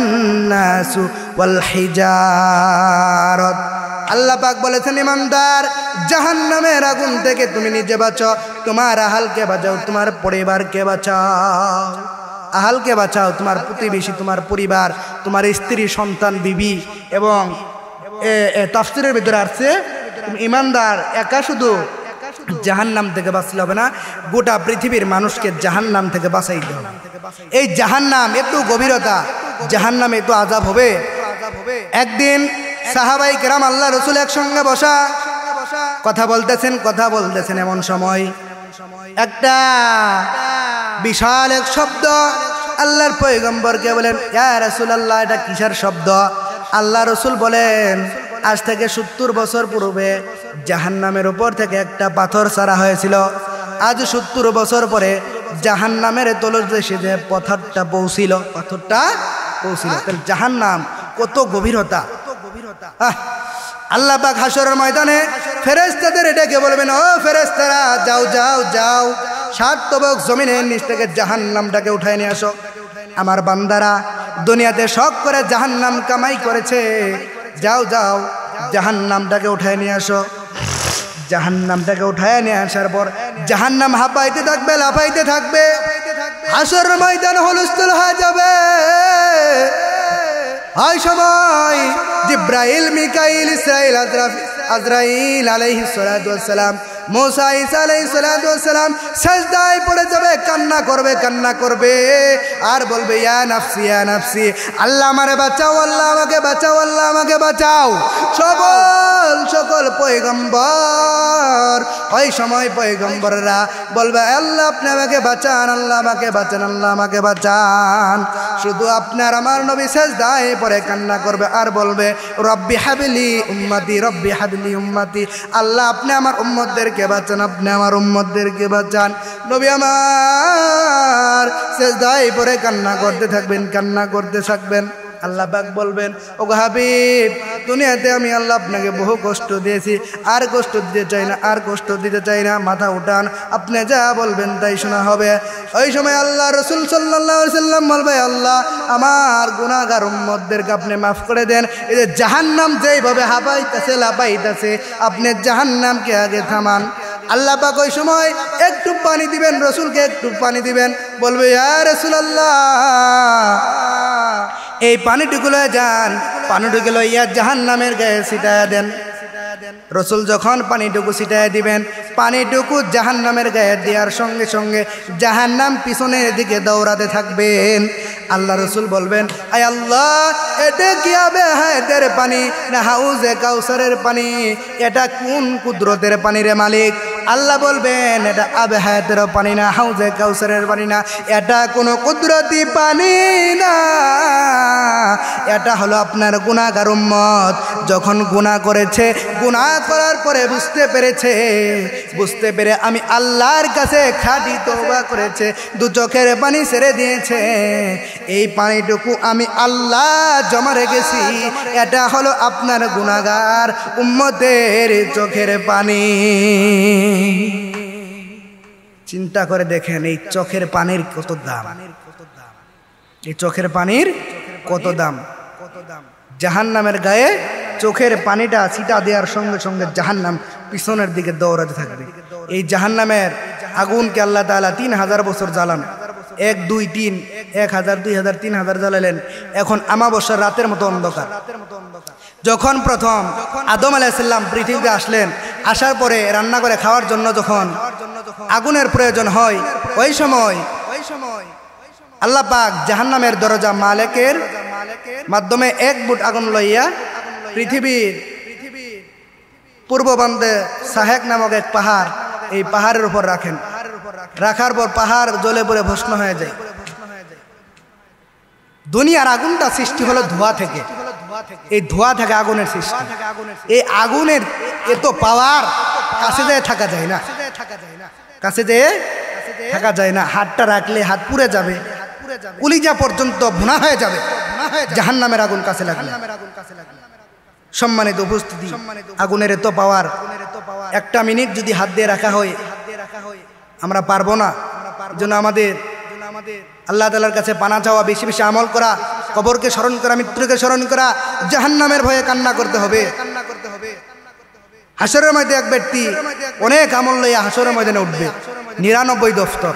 নাসু ওয়াল হিজারাত। আল্লাহ পাক বলেছেন ইমানদার, জাহান্নামের আগুন থেকে তুমি নিজে বাঁচো, তোমার আহালকে বাঁচাও, তোমার পরিবারকে বাঁচাও। আহালকে বাঁচাও, তোমার প্রতিবেশী, তোমার পরিবার, তোমার স্ত্রী, সন্তান, বিবি। এবং তাফসীরের ভিতরে আসছে ইমানদার একা শুধু জাহান্নাম থেকে বাঁচলে হবে না, গোটা পৃথিবীর মানুষকে জাহান্নাম থেকে বাঁচাইতে হবে। এই জাহান্নাম এত গভীরতা, জাহান্নামে এত আযাব হবে। একদিন সাহাবাই কেরাম আল্লাহ রসুল একসঙ্গে বসা কথা বলতেছেন, এমন সময় একটা বিশাল এক শব্দ আল্লাহর পয়গম্বরকে বলেন, ইয়া রাসূলুল্লাহ, এটা কিসের শব্দ? আল্লাহ রসুল বলেন, আজ থেকে 70 বছর পূর্বে জাহান্নামের উপর থেকে একটা পাথর ছাড়া হয়েছিল। আজ 70 বছর পরে জাহান্নামের তলদেশে যে পাথরটা পৌঁছিল, জাহান্নাম কত গভীরতা। আল্লাহ পাক হাশরের ময়দানে ফেরেশতাদের ডেকে বলবেন, ও ফেরেশতারা, যাও যাও যাও, 7 তবক জমিনের নিচ থেকে জাহান্নামটাকে উঠায় নিয়ে আসো। আমার বান্দারা দুনিয়াতে শখ করে জাহান্নাম কামাই করেছে, যাও যাও জাহান্নামটাকে উঠায় নিয়ে আসো। জাহান্নামটাকে উঠায় নিয়ে আসার পর জাহান্নাম হাঁপাইতে থাকবে, লাফাইতে থাকবে, হাশরের ময়দান হুলস্থুল হয়ে যাবে। ওই সময় জিব্রাইল, মিকাইল, ইসরাইল, আজরাইল আলাইহিস সালাতু ওয়াস সালাম, মুসা, ঈসা আলাইহিস সালাতু ওয়াস সালাম সিজদায় পড়ে যাবে, কান্না করবে আর বলবে, ইয়া নাফসি, ইয়া নাফসি, আল্লাহ আমারে বাঁচাও, আল্লাহ আমাকে বাঁচাও, আল্লাহ আমাকে বাঁচাও। সকল পয়গম্বর, ওই সময় পয়গম্বররা বলবে, আল্লাহ আপনি আমাকে বাঁচান, আল্লাহ আমাকে বাঁচান, আল্লাহ আমাকে বাঁচান। শুধু আপনার আমার নবী সিজদায় পড়ে কান্না করবে আর বলবে, রব্বি হাবলি উম্মতি, রব্বি হাবলি উম্মতি, আল্লাহ আপনি আমার উম্মতদেরকে বাঁচান, আপনি আমার উম্মতদেরকে বাঁচান। নবী আমার সিজদায় পড়ে কান্না করতে থাকবেন। আল্লাহ পাক বলবেন, ওগো হাবিব, দুনিয়াতে আমি আল্লাহ আপনাকে বহু কষ্ট দিয়েছি, আর কষ্ট দিতে চাই না, মাথা উঠান, আপনি যা বলবেন তাই শোনা হবে। ওই সময় আল্লাহ রসুল সাল্লাল্লাহু আলাইহি ওয়াসাল্লাম বলবে, আল্লাহ আমার গুনাহগার উম্মতদেরকে আপনি মাফ করে দেন। এই যে জাহান্নাম যেইভাবে হাঁপাইতেছে, লাফাইতেছে, আপনি জাহান্নামকে আগে থামান। আল্লাহ পাক ওই সময় একটু পানি দিবেন, রসুলকে একটু পানি দিবেন, বলবে, ইয়া রাসূলুল্লাহ, এই পানিটুকু লয়ে যান, পানিটুকু লইয়া জাহান্নামের গায়ে ছিটায়া দেন। রসুল যখন পানিটুকু ছিটায়া দিবেন, পানিটুকু জাহান্নামের গায়ে দেওয়ার সঙ্গে সঙ্গে জাহান্নাম পিছনের দিকে দৌড়াতে থাকবেন। আল্লাহ রসুল বলবেন, আয় আল্লাহ, এটা কি আবে হায়াতের পানি না হাউজে কাউসারের পানি? এটা কোন কুদরতের পানি রে মালিক? আল্লাহ বলবেন, এটা আবে হায়াতের পানি না, হাউজে কাউসারের পানি না, এটা কোনো কুদরতি পানি না, এটা হলো আপনার গুনাহগার উম্মত। যখন গুনাহ করেছে, গুনাহ করার পরে বুঝতে পেরে আমি আল্লাহর কাছে খাঁটি তওবা করেছে, 2 চোখের পানি ছেড়ে দিয়েছে, এই পানিটুকু আমি আল্লাহ জমা রেখেছি, এটা হলো আপনার গুনাহগার উম্মতের চোখের পানি। চিন্তা করে দেখেন, এই চোখের পানির কত দাম, এই চোখের পানির কত দাম। জাহান্নামের গায়ে চোখের পানিটা ছিটা দেওয়ার সঙ্গে সঙ্গে জাহান্নাম পিছনের দিকে দৌড়াতে থাকবে। এই জাহান্নামের আগুনকে আল্লাহ তাআলা 3000 বছর জ্বালান। 1 2 3 1000 2000 3000 জ্বালালেন। এখন আমাবস্যার রাতের মতো অন্ধকার। যখন প্রথম আদম আলাইহিস সালাম পৃথিবীতে আসলেন, আসার পরে রান্না করে খাওয়ার জন্য যখন আগুনের প্রয়োজন হয়, ওই সময় আল্লাহ পাক জাহান্নামের দরজা মালিকের মাধ্যমে 1 বুট আগুন লইয়া পৃথিবীর পূর্ববান্ধে সাহেক নামক এক পাহাড়, এই পাহাড়ের উপর রাখেন। রাখার পর পাহাড় জ্বলে পড়ে ভস্ম হয়ে যায়। দুনিয়ার আগুনটা সৃষ্টি হলো ধোঁয়া থেকে। এই ধোঁয়া থেকে আগুনের সৃষ্টি। এই আগুনের এত পাওয়ার, কাছে যেয়ে থাকা যায় না, কাছে যেয়ে থাকা যায় না। হাতটা রাখলে হাত পুড়ে যাবে, কলিজা পর্যন্ত ভুনা হয়ে যাবে জাহান্নামের আগুন কাছে লাগলে। সম্মানিত উপস্থিতি, আগুনের এত পাওয়ার, 1টা মিনিট যদি হাত দিয়ে রাখা হয় আমরা পারবো না। যেন আমাদের আল্লাহ তাআলার কাছে পানা চাওয়া, বেশি বেশি আমল করা, কবরকে স্মরণ করা, মৃত্যুকে স্মরণ করা, জাহান্নামের ভয়ে কান্না করতে হবে। হাসরের মধ্যে এক ব্যক্তি অনেক আমল লইয়া হাসরের ময়দানে উঠবে। 99 দফতর,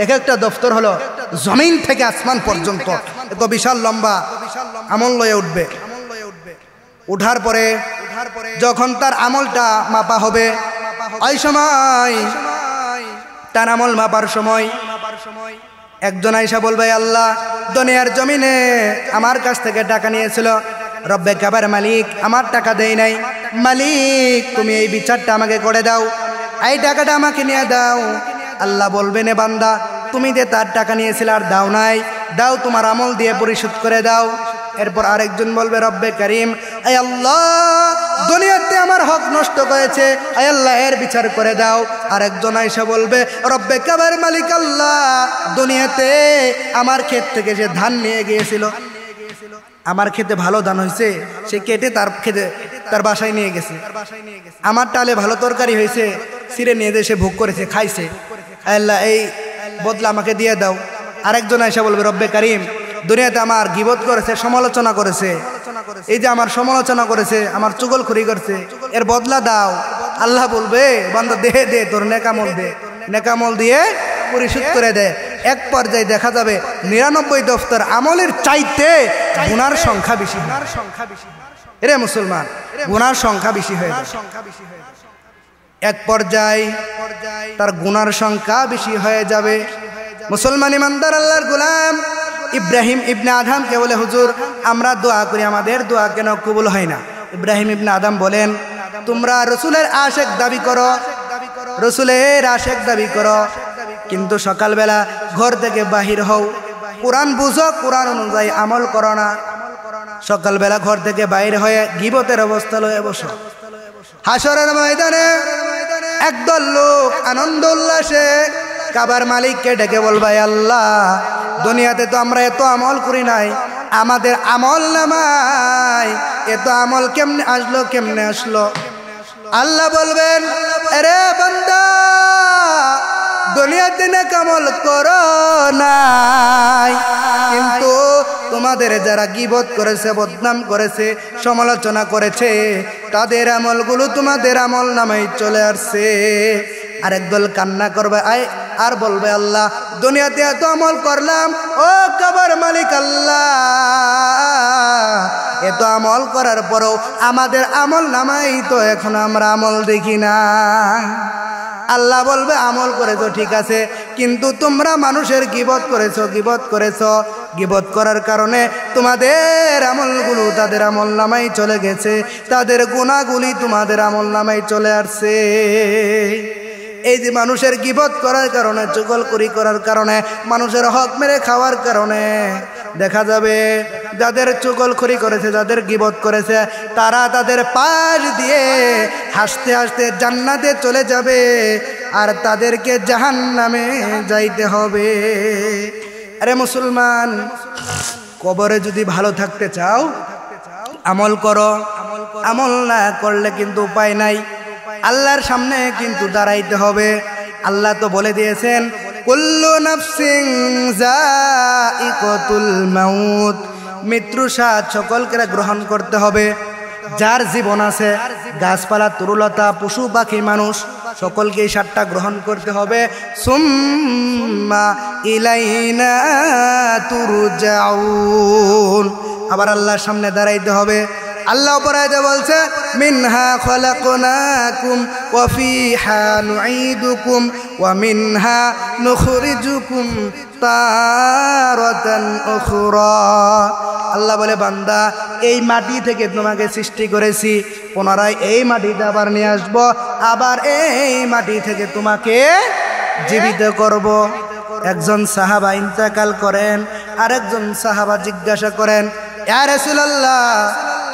এক একটা দফতর হলো জমিন থেকে আসমান পর্যন্ত এত বিশাল লম্বা আমল লইয়া উঠবে। উঠার পরে যখন তার আমলটা মাপা হবে, ওই সময় তার আমল মাপার সময় একজন আয়েশা বলবে, আল্লাহ দুনিয়ার জমিনে আমার কাছ থেকে টাকা নিয়েছিল, রব্বে কাবার মালিক আমার টাকা দেয় নাই, মালিক তুমি এই বিচারটা আমাকে করে দাও, এই টাকাটা আমাকে নিয়ে দাও। আল্লাহ বলবেন, এ বান্দা তুমি যে তার টাকা নিয়েছিলে আর দাও নাই, দাও তোমার আমল দিয়ে পরিশোধ করে দাও। এরপর আরেকজন বলবে, রব্বে করিম আয় আল্লাহ দুনিয়াতে আমার হক নষ্ট করেছে, আয় আল্লাহ এর বিচার করে দাও। আরেকজন আয়েশা বলবে, রব্বে কাবার মালিক আল্লাহ দুনিয়াতে আমার ক্ষেত থেকে যে ধান নিয়ে গিয়েছিল, আমার খেতে ভালো ধান হয়েছে, সে কেটে তার খেতে তার বাসায় নিয়ে গেছে। আমার টালে ভালো তরকারি হয়েছে, সিরে নিয়ে দিয়ে সে ভোগ করেছে, খাইছে, আল্লাহ এই বদলা আমাকে দিয়ে দাও। আরেকজন আয়েশা বলবে, রব্বে করিম দুনিয়াতে আমার গীবত করেছে, সমালোচনা করেছে, এই যে আমার সমালোচনা করেছে, আমার চুগলখড়ি করেছে, এর বদলা দাও। আল্লাহ বলবে, বান্দা দে দে তোর নেকামল দে, নেকামল দিয়ে পরিশোধ করে দে। এক পর্যায়ে দেখা যাবে 99 দফতর আমলের চাইতে গুনার সংখ্যা বেশি। এরে মুসলমান, গুনার সংখ্যা বেশি হয়ে যায়। এক পর্যায়ে তার গুনার সংখ্যা বেশি হয়ে যাবে। মুসলমান ইমানদার আল্লাহর গোলাম ইব্রাহিম ইবনে আদমকে বলে, হুজুর আমরা দোয়া করি, আমাদের দোয়া কেন কবুল হয় না? ইব্রাহিম ইবনে আদম বলেন, তোমরা রসুলের আশেক দাবি করো, রসুলের আশেক দাবি করো, কিন্তু সকালবেলা ঘর থেকে বাহির হও, কোরআন বুঝো, কোরআন অনুযায়ী আমল করো না। সকালবেলা ঘর থেকে বাইর হয়ে গীবতের অবস্থা লয়ে বসো। হাসরের ময়দানে একদল লোক আনন্দ উল্লাসে কাবার মালিককে ডেকে বলবে, আল্লাহ দুনিয়াতে তো আমরা এত আমল করি নাই, আমাদের আমল নামায় এত আমল কেমনে আসলো, কেমনে আসলো? আল্লাহ বলবেন, আরে বান্দা দুনিয়াতে নেক আমল করো নাই, কিন্তু তোমাদের যারা গীবত করেছে, বদনাম করেছে, সমালোচনা করেছে, তাদের আমলগুলো তোমাদের আমল নামায় চলে আসছে। আরেক দল কান্না করবে আর বলবে, আল্লাহ দুনিয়াতে এত আমল করলাম, ও কাবার মালিক আল্লাহ এত আমল করার পরও আমাদের আমল নামাই তো এখন আমরা আমল দেখি না। আল্লাহ বলবে, আমল করেছো ঠিক আছে, কিন্তু তোমরা মানুষের গীবত করেছো, গীবত করেছো, গীবত করার কারণে তোমাদের আমলগুলো তাদের আমল নামাই চলে গেছে, তাদের গুনাহগুলি তোমাদের আমল নামাই চলে আসছে। এই যে মানুষের গীবত করার কারণে, চুগলখড়ি করার কারণে, মানুষের হক মেরে খাওয়ার কারণে দেখা যাবে যাদের চুগলখড়ি করেছে, যাদের গীবত করেছে, তারা তাদের পাশ দিয়ে হাসতে হাসতে জান্নাতে চলে যাবে, আর তাদেরকে জাহান্নামে যাইতে হবে। আরে মুসলমান, কবরে যদি ভালো থাকতে চাও আমল করো, আমল না করলে কিন্তু উপায় নাই, আল্লাহর সামনে কিন্তু দাঁড়াইতে হবে। আল্লাহ তো বলে দিয়েছেন, কুল্লু নাফসিন যায়িকাতুল মাউত, মৃত্যু স্বাদ সকলকে গ্রহণ করতে হবে। যার জীবন আছে, গাছপালা, তরুলতা, পশু পাখি, মানুষ সকলকে এই সাতটা গ্রহণ করতে হবে। সুম্মা ইলাইনা তুরজাউন, আবার আল্লাহর সামনে দাঁড়াইতে হবে। আল্লাহ উপরাইতে বলছে মিনহা খলাকনাকুম ওয়া ফিহা নুঈদুকুম ওয়া মিনহা নুখরিজুকুম তারাতান উখরা। আল্লাহ বলে বান্দা এই মাটি থেকে তোমাকে সৃষ্টি করেছি, পুনরায় এই মাটিতে আবার নিয়ে আসবো, আবার এই মাটি থেকে তোমাকে জীবিত করব। একজন সাহাবা ইন্তেকাল করেন, আরেকজন সাহাবা জিজ্ঞাসা করেন ইয়া রাসূলুল্লাহ,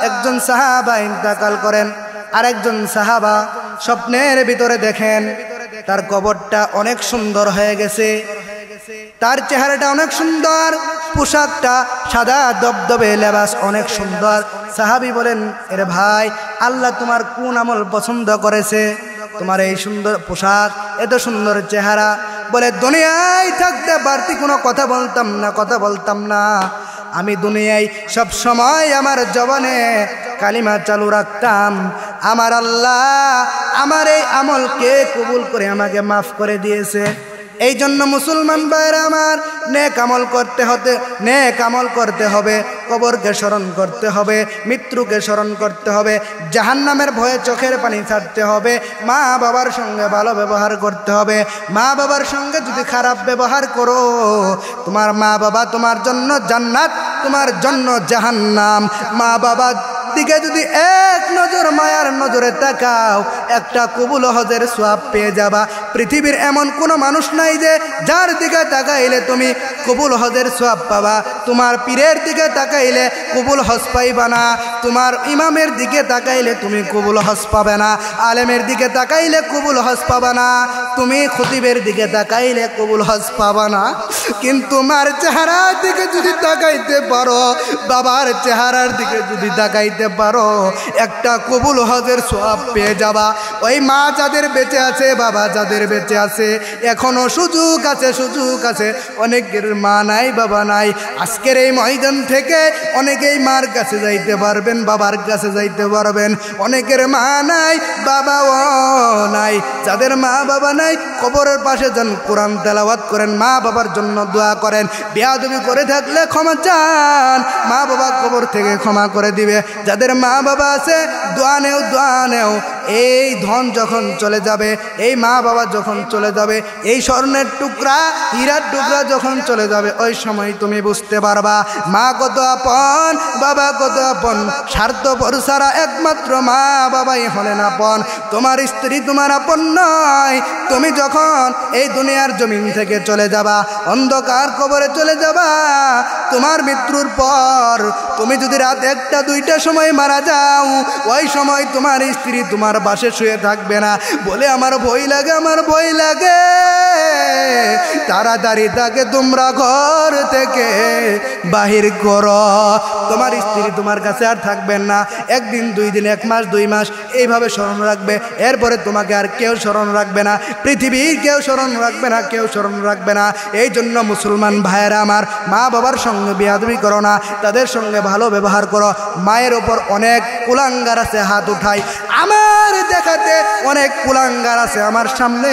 একজন সাহাবা ইন্তেকাল করেন, আরেকজন সাহাবা স্বপ্নের ভিতরে দেখেন তার কবরটা অনেক সুন্দর হয়ে গেছে, তার চেহারাটা অনেক সুন্দর, পোশাকটা সাদা দবদবে, লেবাস অনেক সুন্দর। সাহাবী বলেন এরে ভাই, আল্লাহ তোমার কোন আমল পছন্দ করেছে তোমার এই সুন্দর পোশাক, এত সুন্দর চেহারা? বলে দুনিয়ায় থাকতে বাড়তি কোনো কথা বলতাম না, আমি দুনিয়ায় সব সময় আমার জবানে কালিমা চালু রাখতাম। আমার আল্লাহ আমার এই আমলকে কবুল করে আমাকে মাফ করে দিয়েছে। এই জন্য মুসলমান ভাইরা আমার, নেক আমল করতে হবে, কবরকে স্মরণ করতে হবে, মৃত্যুকে স্মরণ করতে হবে, জাহান্নামের ভয়ে চোখের পানি ছাড়তে হবে, মা বাবার সঙ্গে ভালো ব্যবহার করতে হবে। মা বাবার সঙ্গে যদি খারাপ ব্যবহার করো, তোমার মা বাবা তোমার জন্য জান্নাত, তোমার জন্য জাহান্নাম। মা বাবার দিকে যদি এক নজর মায়ার নজরে তাকাও, একটা কবুল হজের সওয়াব পেয়ে যাবা। পৃথিবীর এমন কোনো মানুষ নাই যে যার দিকে তাকাইলে তুমি কবুল হজের সওয়াব পাবা। তোমার পীরের দিকে তাকাইলে কবুল হজ পাইবা না, তোমার ইমামের দিকে তাকাইলে তুমি কবুল হজ পাবে না, আলেমের দিকে তাকাইলে কবুল হজ পাবা না, তুমি খতিবের দিকে তাকাইলে কবুল হজ পাবা না। কিন্তু তোমার চেহারার দিকে যদি তাকাইতে পারো, বাবার চেহারার দিকে যদি তাকাইতে পারো, একটা কবুল হজের সওয়াব পেয়ে যাবা। ওই মা যাদের বেঁচে আছে, বাবা যাদের বেঁচে আছে, এখনো সুযোগ আছে। অনেকের মা নাই, বাবা নাই। আজকের এই ময়দান থেকে অনেকেই মার কাছে যাইতে পারবেন, বাবার কাছে যাইতে পারবেন। অনেকের মা নাই, বাবাও নাই। যাদের মা বাবা নাই, কবরের পাশে যান, কোরআন তেলাওয়াত করেন, মা বাবার জন্য দোয়া করেন। বেয়াদবি করে থাকলে ক্ষমা চান, মা বাবা কবর থেকে ক্ষমা করে দিবে। যাদের মা বাবা আছে, দোয়া নেও। এই ধন যখন চলে যাবে, এই মা বাবা যখন চলে যাবে, এই স্বর্ণের টুকরা, হীরার টুকরা যখন চলে যাবে, ওই সময় তুমি বুঝতে পারবা মা কত আপন, বাবা কত আপন। স্বার্থপর ছাড়া একমাত্র মা বাবাই হলেন আপন। তোমার স্ত্রী তোমার আপন নয়। তুমি যখন এই দুনিয়ার জমিন থেকে চলে যাবা, অন্ধকার কবরে চলে যাবা, তোমার মৃত্যুর পর তুমি যদি রাত 1টা 2টার সময় মারা যাও, ওই সময় তোমার স্ত্রী তোমার পাশে শুয়ে থাকবে না। বলে আমার ভয় লাগে, তাড়াতাড়ি তাকে তোমরা ঘর থেকে বাহির করো। তোমার স্ত্রী তোমার কাছে আর থাকবেন না। 1 দিন 2 দিন, 1 মাস 2 মাস এইভাবে স্মরণ রাখবে। এরপরে তোমাকে আর কেউ স্মরণ রাখবে না, পৃথিবীর কেউ স্মরণ রাখবে না। এই জন্য মুসলমান ভাইয়েরা আমার, মা বাবার সঙ্গে বেয়াদবি করো না, তাদের সঙ্গে ভালো ব্যবহার করো। মায়ের ওপর অনেক কুলাঙ্গার আছে, হাত উঠাই। আমার দেখাতে অনেক কুলাঙ্গার আছে আমার সামনে,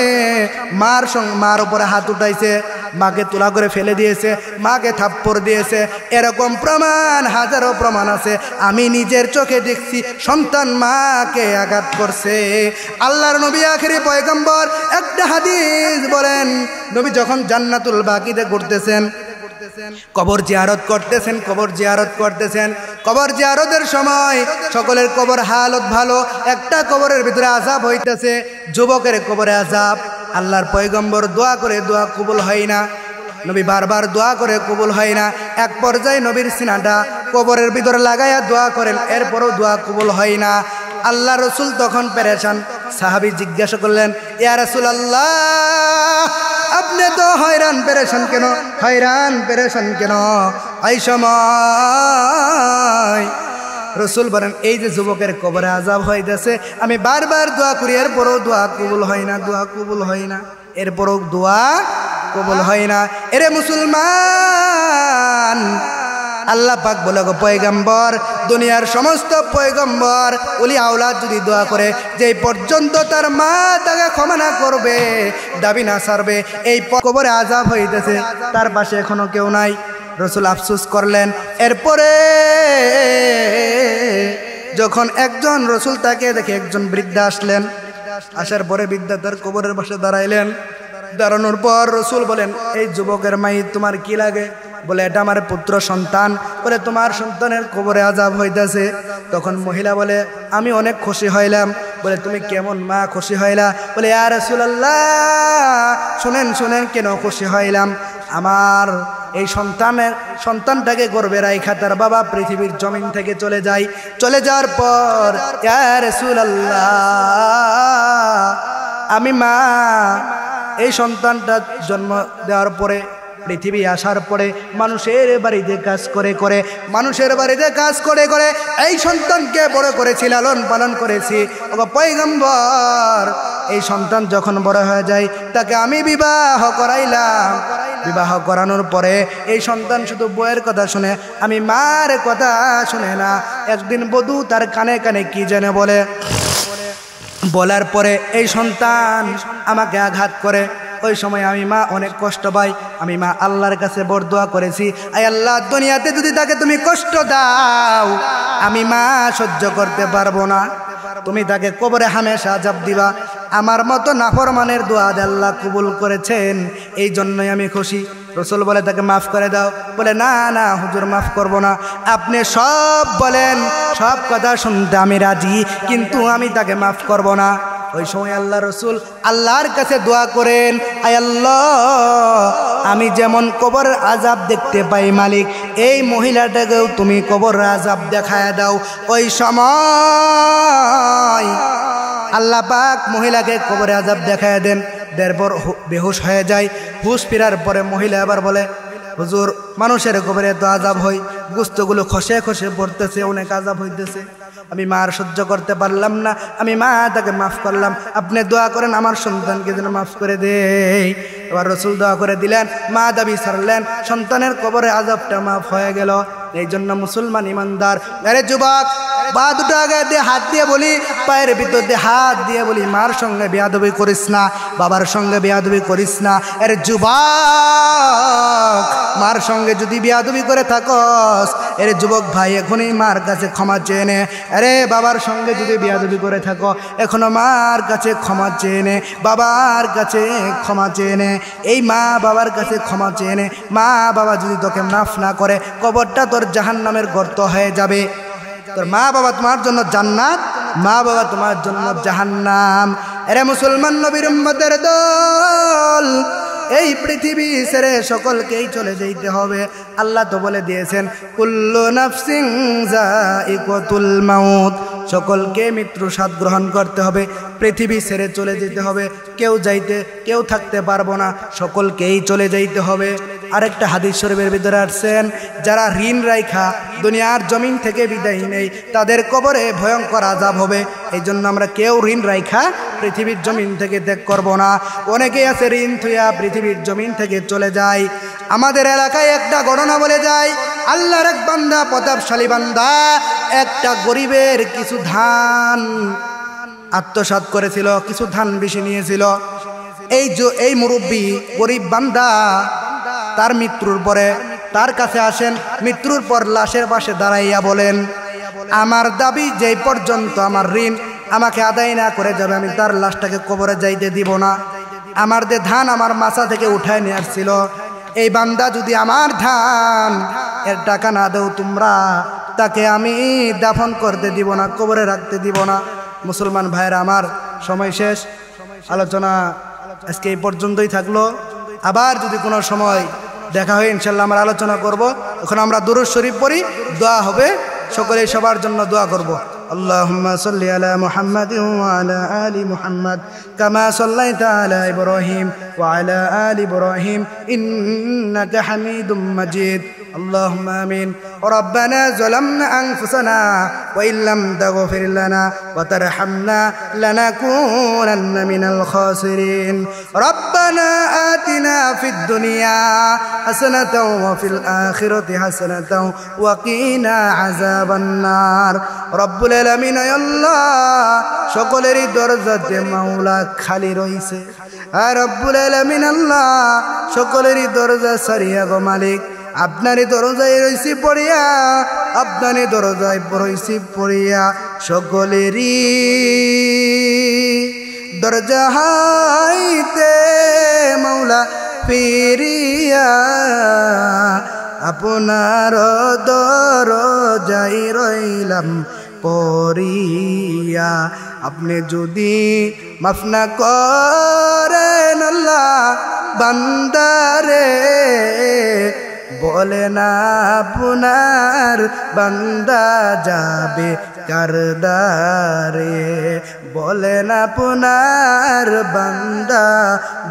মার উপরে হাত উঠাইছে, মাকে তুলা করে ফেলে দিয়েছে, মাকে থাপ্পড় দিয়েছে। এরকম প্রমাণ, হাজারো প্রমাণ আছে। আমি নিজের চোখে দেখছি সন্তান মাকে আঘাত করছে। আল্লাহর নবী আখেরি পয়গম্বর একটা হাদিস বলেন, নবী যখন জান্নাতুল বাকিতে ঘুরতেছেন, কবর জিয়ারত করতেছেন। কবর জিয়ারতের সময় সকলের কবর হালত ভালো। একটা কবরের ভিতরে আযাব হইতেছে, যুবকের কবরে আযাব। আল্লাহর পয়গম্বর দোয়া করে, দোয়া কবুল হয় না। নবী বারবার দোয়া করে, কবুল হয় না। এক পর্যায়ে নবীর সিনাটা কবরের ভিতরে লাগাইয়া দোয়া করেন, এরপরও দোয়া কবুল হয় না। আল্লাহ রসুল তখন পেরেশান। সাহাবী জিজ্ঞাসা করলেন, ইয়া রাসূলুল্লাহ, আপনি তো হয়রান পেরেশান কেন? এই সময় রসুল বলেন, এই যে যুবকের কবরে আযাব হইতেছে, আমি বারবার দোয়া করি, এরপরও দোয়া কবুল হয় না, এরপরও দোয়া কবুল হয় না। এরে মুসলমান, আল্লাহ পাক বলে গো পয়গম্বর, দুনিয়ার সমস্ত পয়গম্বর ওলি আওলাদ যদি দোয়া করে যে পর্যন্ত তার মা তাকে ক্ষমা না করবে, দাবি না ছাড়বে, এই কবরে আযাব হইতেছে, তার পাশে এখনো কেউ নাই। রাসূল আফসোস করলেন। এরপরে যখন একজন রাসূল তাকে দেখে একজন বৃদ্ধা আসলেন, আসার পরে বৃদ্ধা তার কবরের পাশে দাঁড়াইলেন। দাঁড়ানোর পর রাসূল বলেন, এই যুবকের মাই তোমার কি লাগে? বলে, এটা আমার পুত্র সন্তান। বলে, তোমার সন্তানের কবরে আযাব হইতেছে। তখন মহিলা বলে, আমি অনেক খুশি হইলাম। বলে, তুমি কেমন মা খুশি হইলা? বলে, ইয়া রাসূলুল্লাহ, শুনেন শুনেন কেন খুশি হইলাম। আমার এই সন্তানটাকে গর্ভে রাইখা তার বাবা পৃথিবীর জমিন থেকে চলে যায়। চলে যাওয়ার পর ইয়া রাসূলুল্লাহ, আমি মা এই সন্তানটা জন্ম দেওয়ার পরে পৃথিবী আসার পরে মানুষের বাড়িতে কাজ করে করে এই সন্তানকে বড় করেছি, লালন পালন করেছি। পয়গম্বর, এই সন্তান যখন বড় হয়ে যায় তাকে আমি বিবাহ করাইলাম। বিবাহ করানোর পরে এই সন্তান শুধু বউয়ের কথা শুনে, আমি মার কথা শুনে না। একদিন বধূ তার কানে কানে কি যেন বলে, বলার পরে এই সন্তান আমাকে আঘাত করে। ওই সময় আমি মা অনেক কষ্ট পাই। আমি মা আল্লাহর কাছে বরদোয়া করেছি, আয় আল্লাহ, দুনিয়াতে যদি তাকে তুমি কষ্ট দাও, আমি মা সহ্য করতে পারবো না। তুমি তাকে কবরে হামেশা আযাব দিবা। আমার মতো নাফরমানের দোয়া আল্লাহ কবুল করেছেন, এই জন্যই আমি খুশি। রাসূল বলে, তাকে মাফ করে দাও। বলে, না না হুজুর, মাফ করব না। আপনি সব বলেন, সব কথা শুনতে আমি রাজি, কিন্তু আমি তাকে মাফ করব না। ওই সময় আল্লাহ রাসূল আল্লাহর কাছে দোয়া করেন, আয় আল্লাহ, আমি যেমন কবরের আযাব দেখতে পাই মালিক, এই মহিলাটাকেও তুমি কবরের আযাব দেখায় দাও। ওই সময় আল্লাহ পাক মহিলাকে কবরে আযাব দেখায় দেন। এরপর বেহুশ হয়ে যায়। হুশ ফেরার পরে মহিলা আবার বলে, হুজুর, মানুষের কবরে তো আযাব হয়, গোস্তগুলো খসে খসে পড়তেছে, অনেক আযাব হইতেছে। আমি মার সহ্য করতে পারলাম না, আমি মা তাকে মাফ করলাম। আপনি দোয়া করেন আমার সন্তানকে যেন মাফ করে দেই। এবার রাসূল দোয়া করে দিলেন, মা দাবি ছাড়লেন, সন্তানের কবরে আযাবটা মাফ হয়ে গেল। এই জন্য মুসলমান ইমানদার, আরে যুবক, পা দুটো আগে দিয়ে হাত দিয়ে বলি, পায়ের ভিতর দিয়ে হাত দিয়ে বলি, মার সঙ্গে বেয়াদবি করিস না, বাবার সঙ্গে বেয়াদবি করিস না। আরে যুবক, মার সঙ্গে যদি বেয়াদবি করে থাকস, এর যুবক ভাই, এখনই মার কাছে ক্ষমা চেয়ে নে। আরে বাবার সঙ্গে যদি বেয়াদবি করে থাকো, এখনো মার কাছে ক্ষমা চেয়ে নে, বাবার কাছে ক্ষমা চেয়ে নে। এই মা বাবার কাছে ক্ষমা চেয়ে নে। মা বাবা যদি তোকে মাফ না করে, কবরটা তোর জাহান্নামের গর্ত হয়ে যাবে। তোর মা বাবা তোমার জন্য জান্নাত, মা বাবা তোমার জন্য জাহান্নাম। এরে মুসলমান নবীর উম্মতের দল, এই পৃথিবী ছেড়ে সকলকেই চলে যেতে হবে। আল্লাহ তো বলে দিয়েছেন, কুল্লু নাফসিন যায়িকাতুল মাউত, সকলকে মৃত্যু স্বাদ গ্রহণ করতে হবে, পৃথিবী ছেড়ে চলে যেতে হবে। কেউ থাকতে পারবো না, সকলকেই চলে যাইতে হবে। আরেকটা হাদিস শরীফের ভিতরে আসছেন, যারা ঋণ রাইখা দুনিয়ার জমিন থেকে বিদায় নেই, তাদের কবরে ভয়ঙ্কর আযাব হবে। এই জন্য আমরা কেউ ঋণ রাইখা পৃথিবীর জমিন থেকে ত্যাগ করবো না। অনেকেই আছে ঋণ থুইয়া পৃথিবীর জমিন থেকে চলে যায়। আমাদের এলাকায় একটা ঘটনা বলে যায়, আল্লাহর এক বান্দা, প্রতাপশালী বান্দা, একটা গরিবের কিছু ধান আত্মসাৎ করেছিল, কিছু ধান বেশি নিয়েছিল। এই মুরব্বী গরিব বান্দা তার মৃত্যুর পরে তার কাছে আসেন, মৃত্যুর পর লাশের পাশে দাঁড়াইয়া বলেন, আমার দাবি যেই পর্যন্ত আমার ঋণ আমাকে আদায় না করে যাবে, আমি তার লাশটাকে কবরে যাইতে দিব না। আমার যে ধান আমার মাথা থেকে উঠায় নিয়ে আসছিল, এই বান্দা যদি আমার ধান এর টাকা না দেও তোমরা, তাকে আমি দাফন করতে দিব না, কবরে রাখতে দিব না। মুসলমান ভাইরা আমার, সময় শেষ, আলোচনা আজকে এই পর্যন্তই থাকলো। আবার যদি কোনো সময় দেখা হয় ইনশাল্লাহ আমরা আলোচনা করব। এখন আমরা দুরূদ শরীফ পড়ি, দোয়া হবে, সকলে সবার জন্য দোয়া করব। আল্লাহুম্মা সাল্লি আলা মুহাম্মাদিন ওয়া আলা আলি মুহাম্মাদ কামা সাল্লাইতা আলা ইব্রাহিম ওয়া আলা আলি ইব্রাহিম ইন্নাকা হামিদুম মাজিদ। اللهم آمين ربنا ظلمنا أنفسنا وإن لم تغفر لنا وترحمنا لنكونن من الخاسرين ربنا آتنا في الدنيا حسنة وفي الآخرة حسنة وقنا عذاب النار رب العالمين يا الله সকলেরই দরজাতে মাওলা খালি রইছে আর রব্বুল আলামিন আল্লাহ সকলেরই দরজা সারিয়া গো মালিক আপনারই দরজায় রইছি পড়িয়া আপনারই দরজায় রইছি পড়িয়া সকলেরই দরজা হাইতে মাওলা ফিরিয়া আপনার দরজায় রইলাম পড়িয়া আপনি যদি মাফ না করেন আল্লাহ বান্দারে বলে না আপনার বান্দা যাবে কারদারে বলে না আপনার বান্দা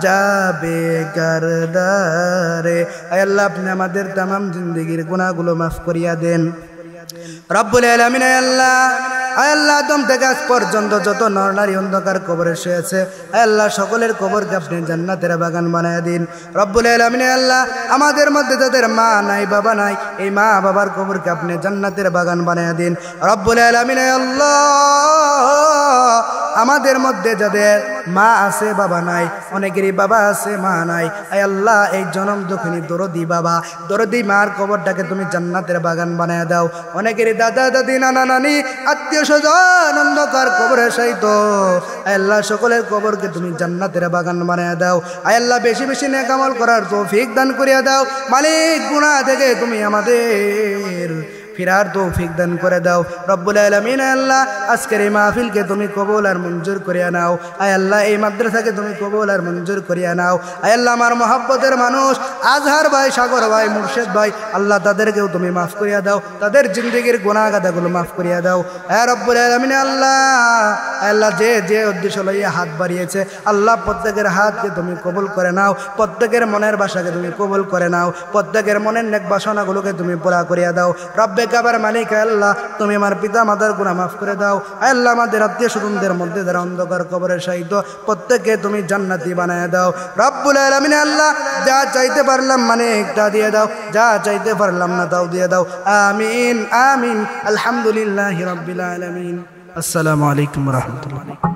যাবে কারদারে আয় আল্লাহ আপনি আমাদের तमाम জিন্দেগীর গুনাহগুলো মাফ করিয়া দেন রব্বুল আলামিন আল্লাহ আল্লাহ আদম থেকে আজ পর্যন্ত যত নর নারী অন্ধকার কবরে শুয়েছে আল্লাহ সকলের কবরকে আপনি জান্নাতের বাগান বানায় দিন রব্বুল আলামিন আল্লাহ আমাদের মধ্যে যাদের মা নাই বাবা নাই এই মা বাবার কবরকে আপনি জান্নাতের বাগান বানায় দিন রব্বুল আলামিন আল্লাহ আমাদের মধ্যে যাদের মা আছে বাবা নাই অনেকেরই বাবা আছে মা নাই আয় আল্লাহ এই জনম দুঃখিনী দরদি বাবা দরদি মার কবরটাকে তুমি জান্নাতের বাগান বানায় দাও অনেকেরই দাদা দাদি নানা নানি আত্মীয় স্বজন অন্ধকার কবরে শায়িত আয় আল্লাহ সকলের কবরকে তুমি জান্নাতের বাগান বানায় দাও আয় আল্লাহ বেশি বেশি নেক আমল করার তৌফিক দান করিয়া দাও মালিক গুনাহ থেকে তুমি আমাদের ফিরার তৌফিক দান করে দাও রব্বুল আলামিন আল্লাহ আজকের এই মাহফিলকে তুমি কবুল আর মঞ্জুর করিয়া নাও আয় আল্লাহ এই মাদ্রাসাকে তুমি কবুল আর মঞ্জুর করিয়া নাও আয় আল্লাহ আমার মহব্বতের মানুষ আজহার ভাই সাগর ভাই মুর্শিদ ভাই আল্লাহ তাদেরকেও তুমি মাফ করিয়া দাও তাদের জিন্দেগীর গুনাহ গাদাগুলো মাফ করিয়া দাও হে রব্বুল আলামিন আল্লাহ আল্লাহ যে যে উদ্দেশ্য লইয়া হাত বাড়িয়েছে আল্লাহ প্রত্যেকের হাতকে তুমি কবুল করে নাও প্রত্যেকের মনের বাসাকে তুমি কবুল করে নাও প্রত্যেকের মনের নেক বাসনাগুলোকে তুমি পুরা করিয়া দাও রব্বে কাবার মালিক আল্লাহ তুমি আমার পিতা মাতার গুনাহ মাফ করে দাও আল্লাহ আমাদের আত্মীয় স্বজনদের মধ্যে যারা অন্ধকার কবরে শায়িত প্রত্যেককে তুমি জান্নাতি বানায় দাও রব্বুল আলামিন আল্লাহ যা চাইতে পারলাম মানে একটা দিয়ে দাও যা চাইতে পারলাম না তাও দিয়ে দাও আমিন আমিন আলহামদুলিল্লাহি রাব্বিল আলামিন আসসালামু আলাইকুম ওয়া রাহমাতুল্লাহ।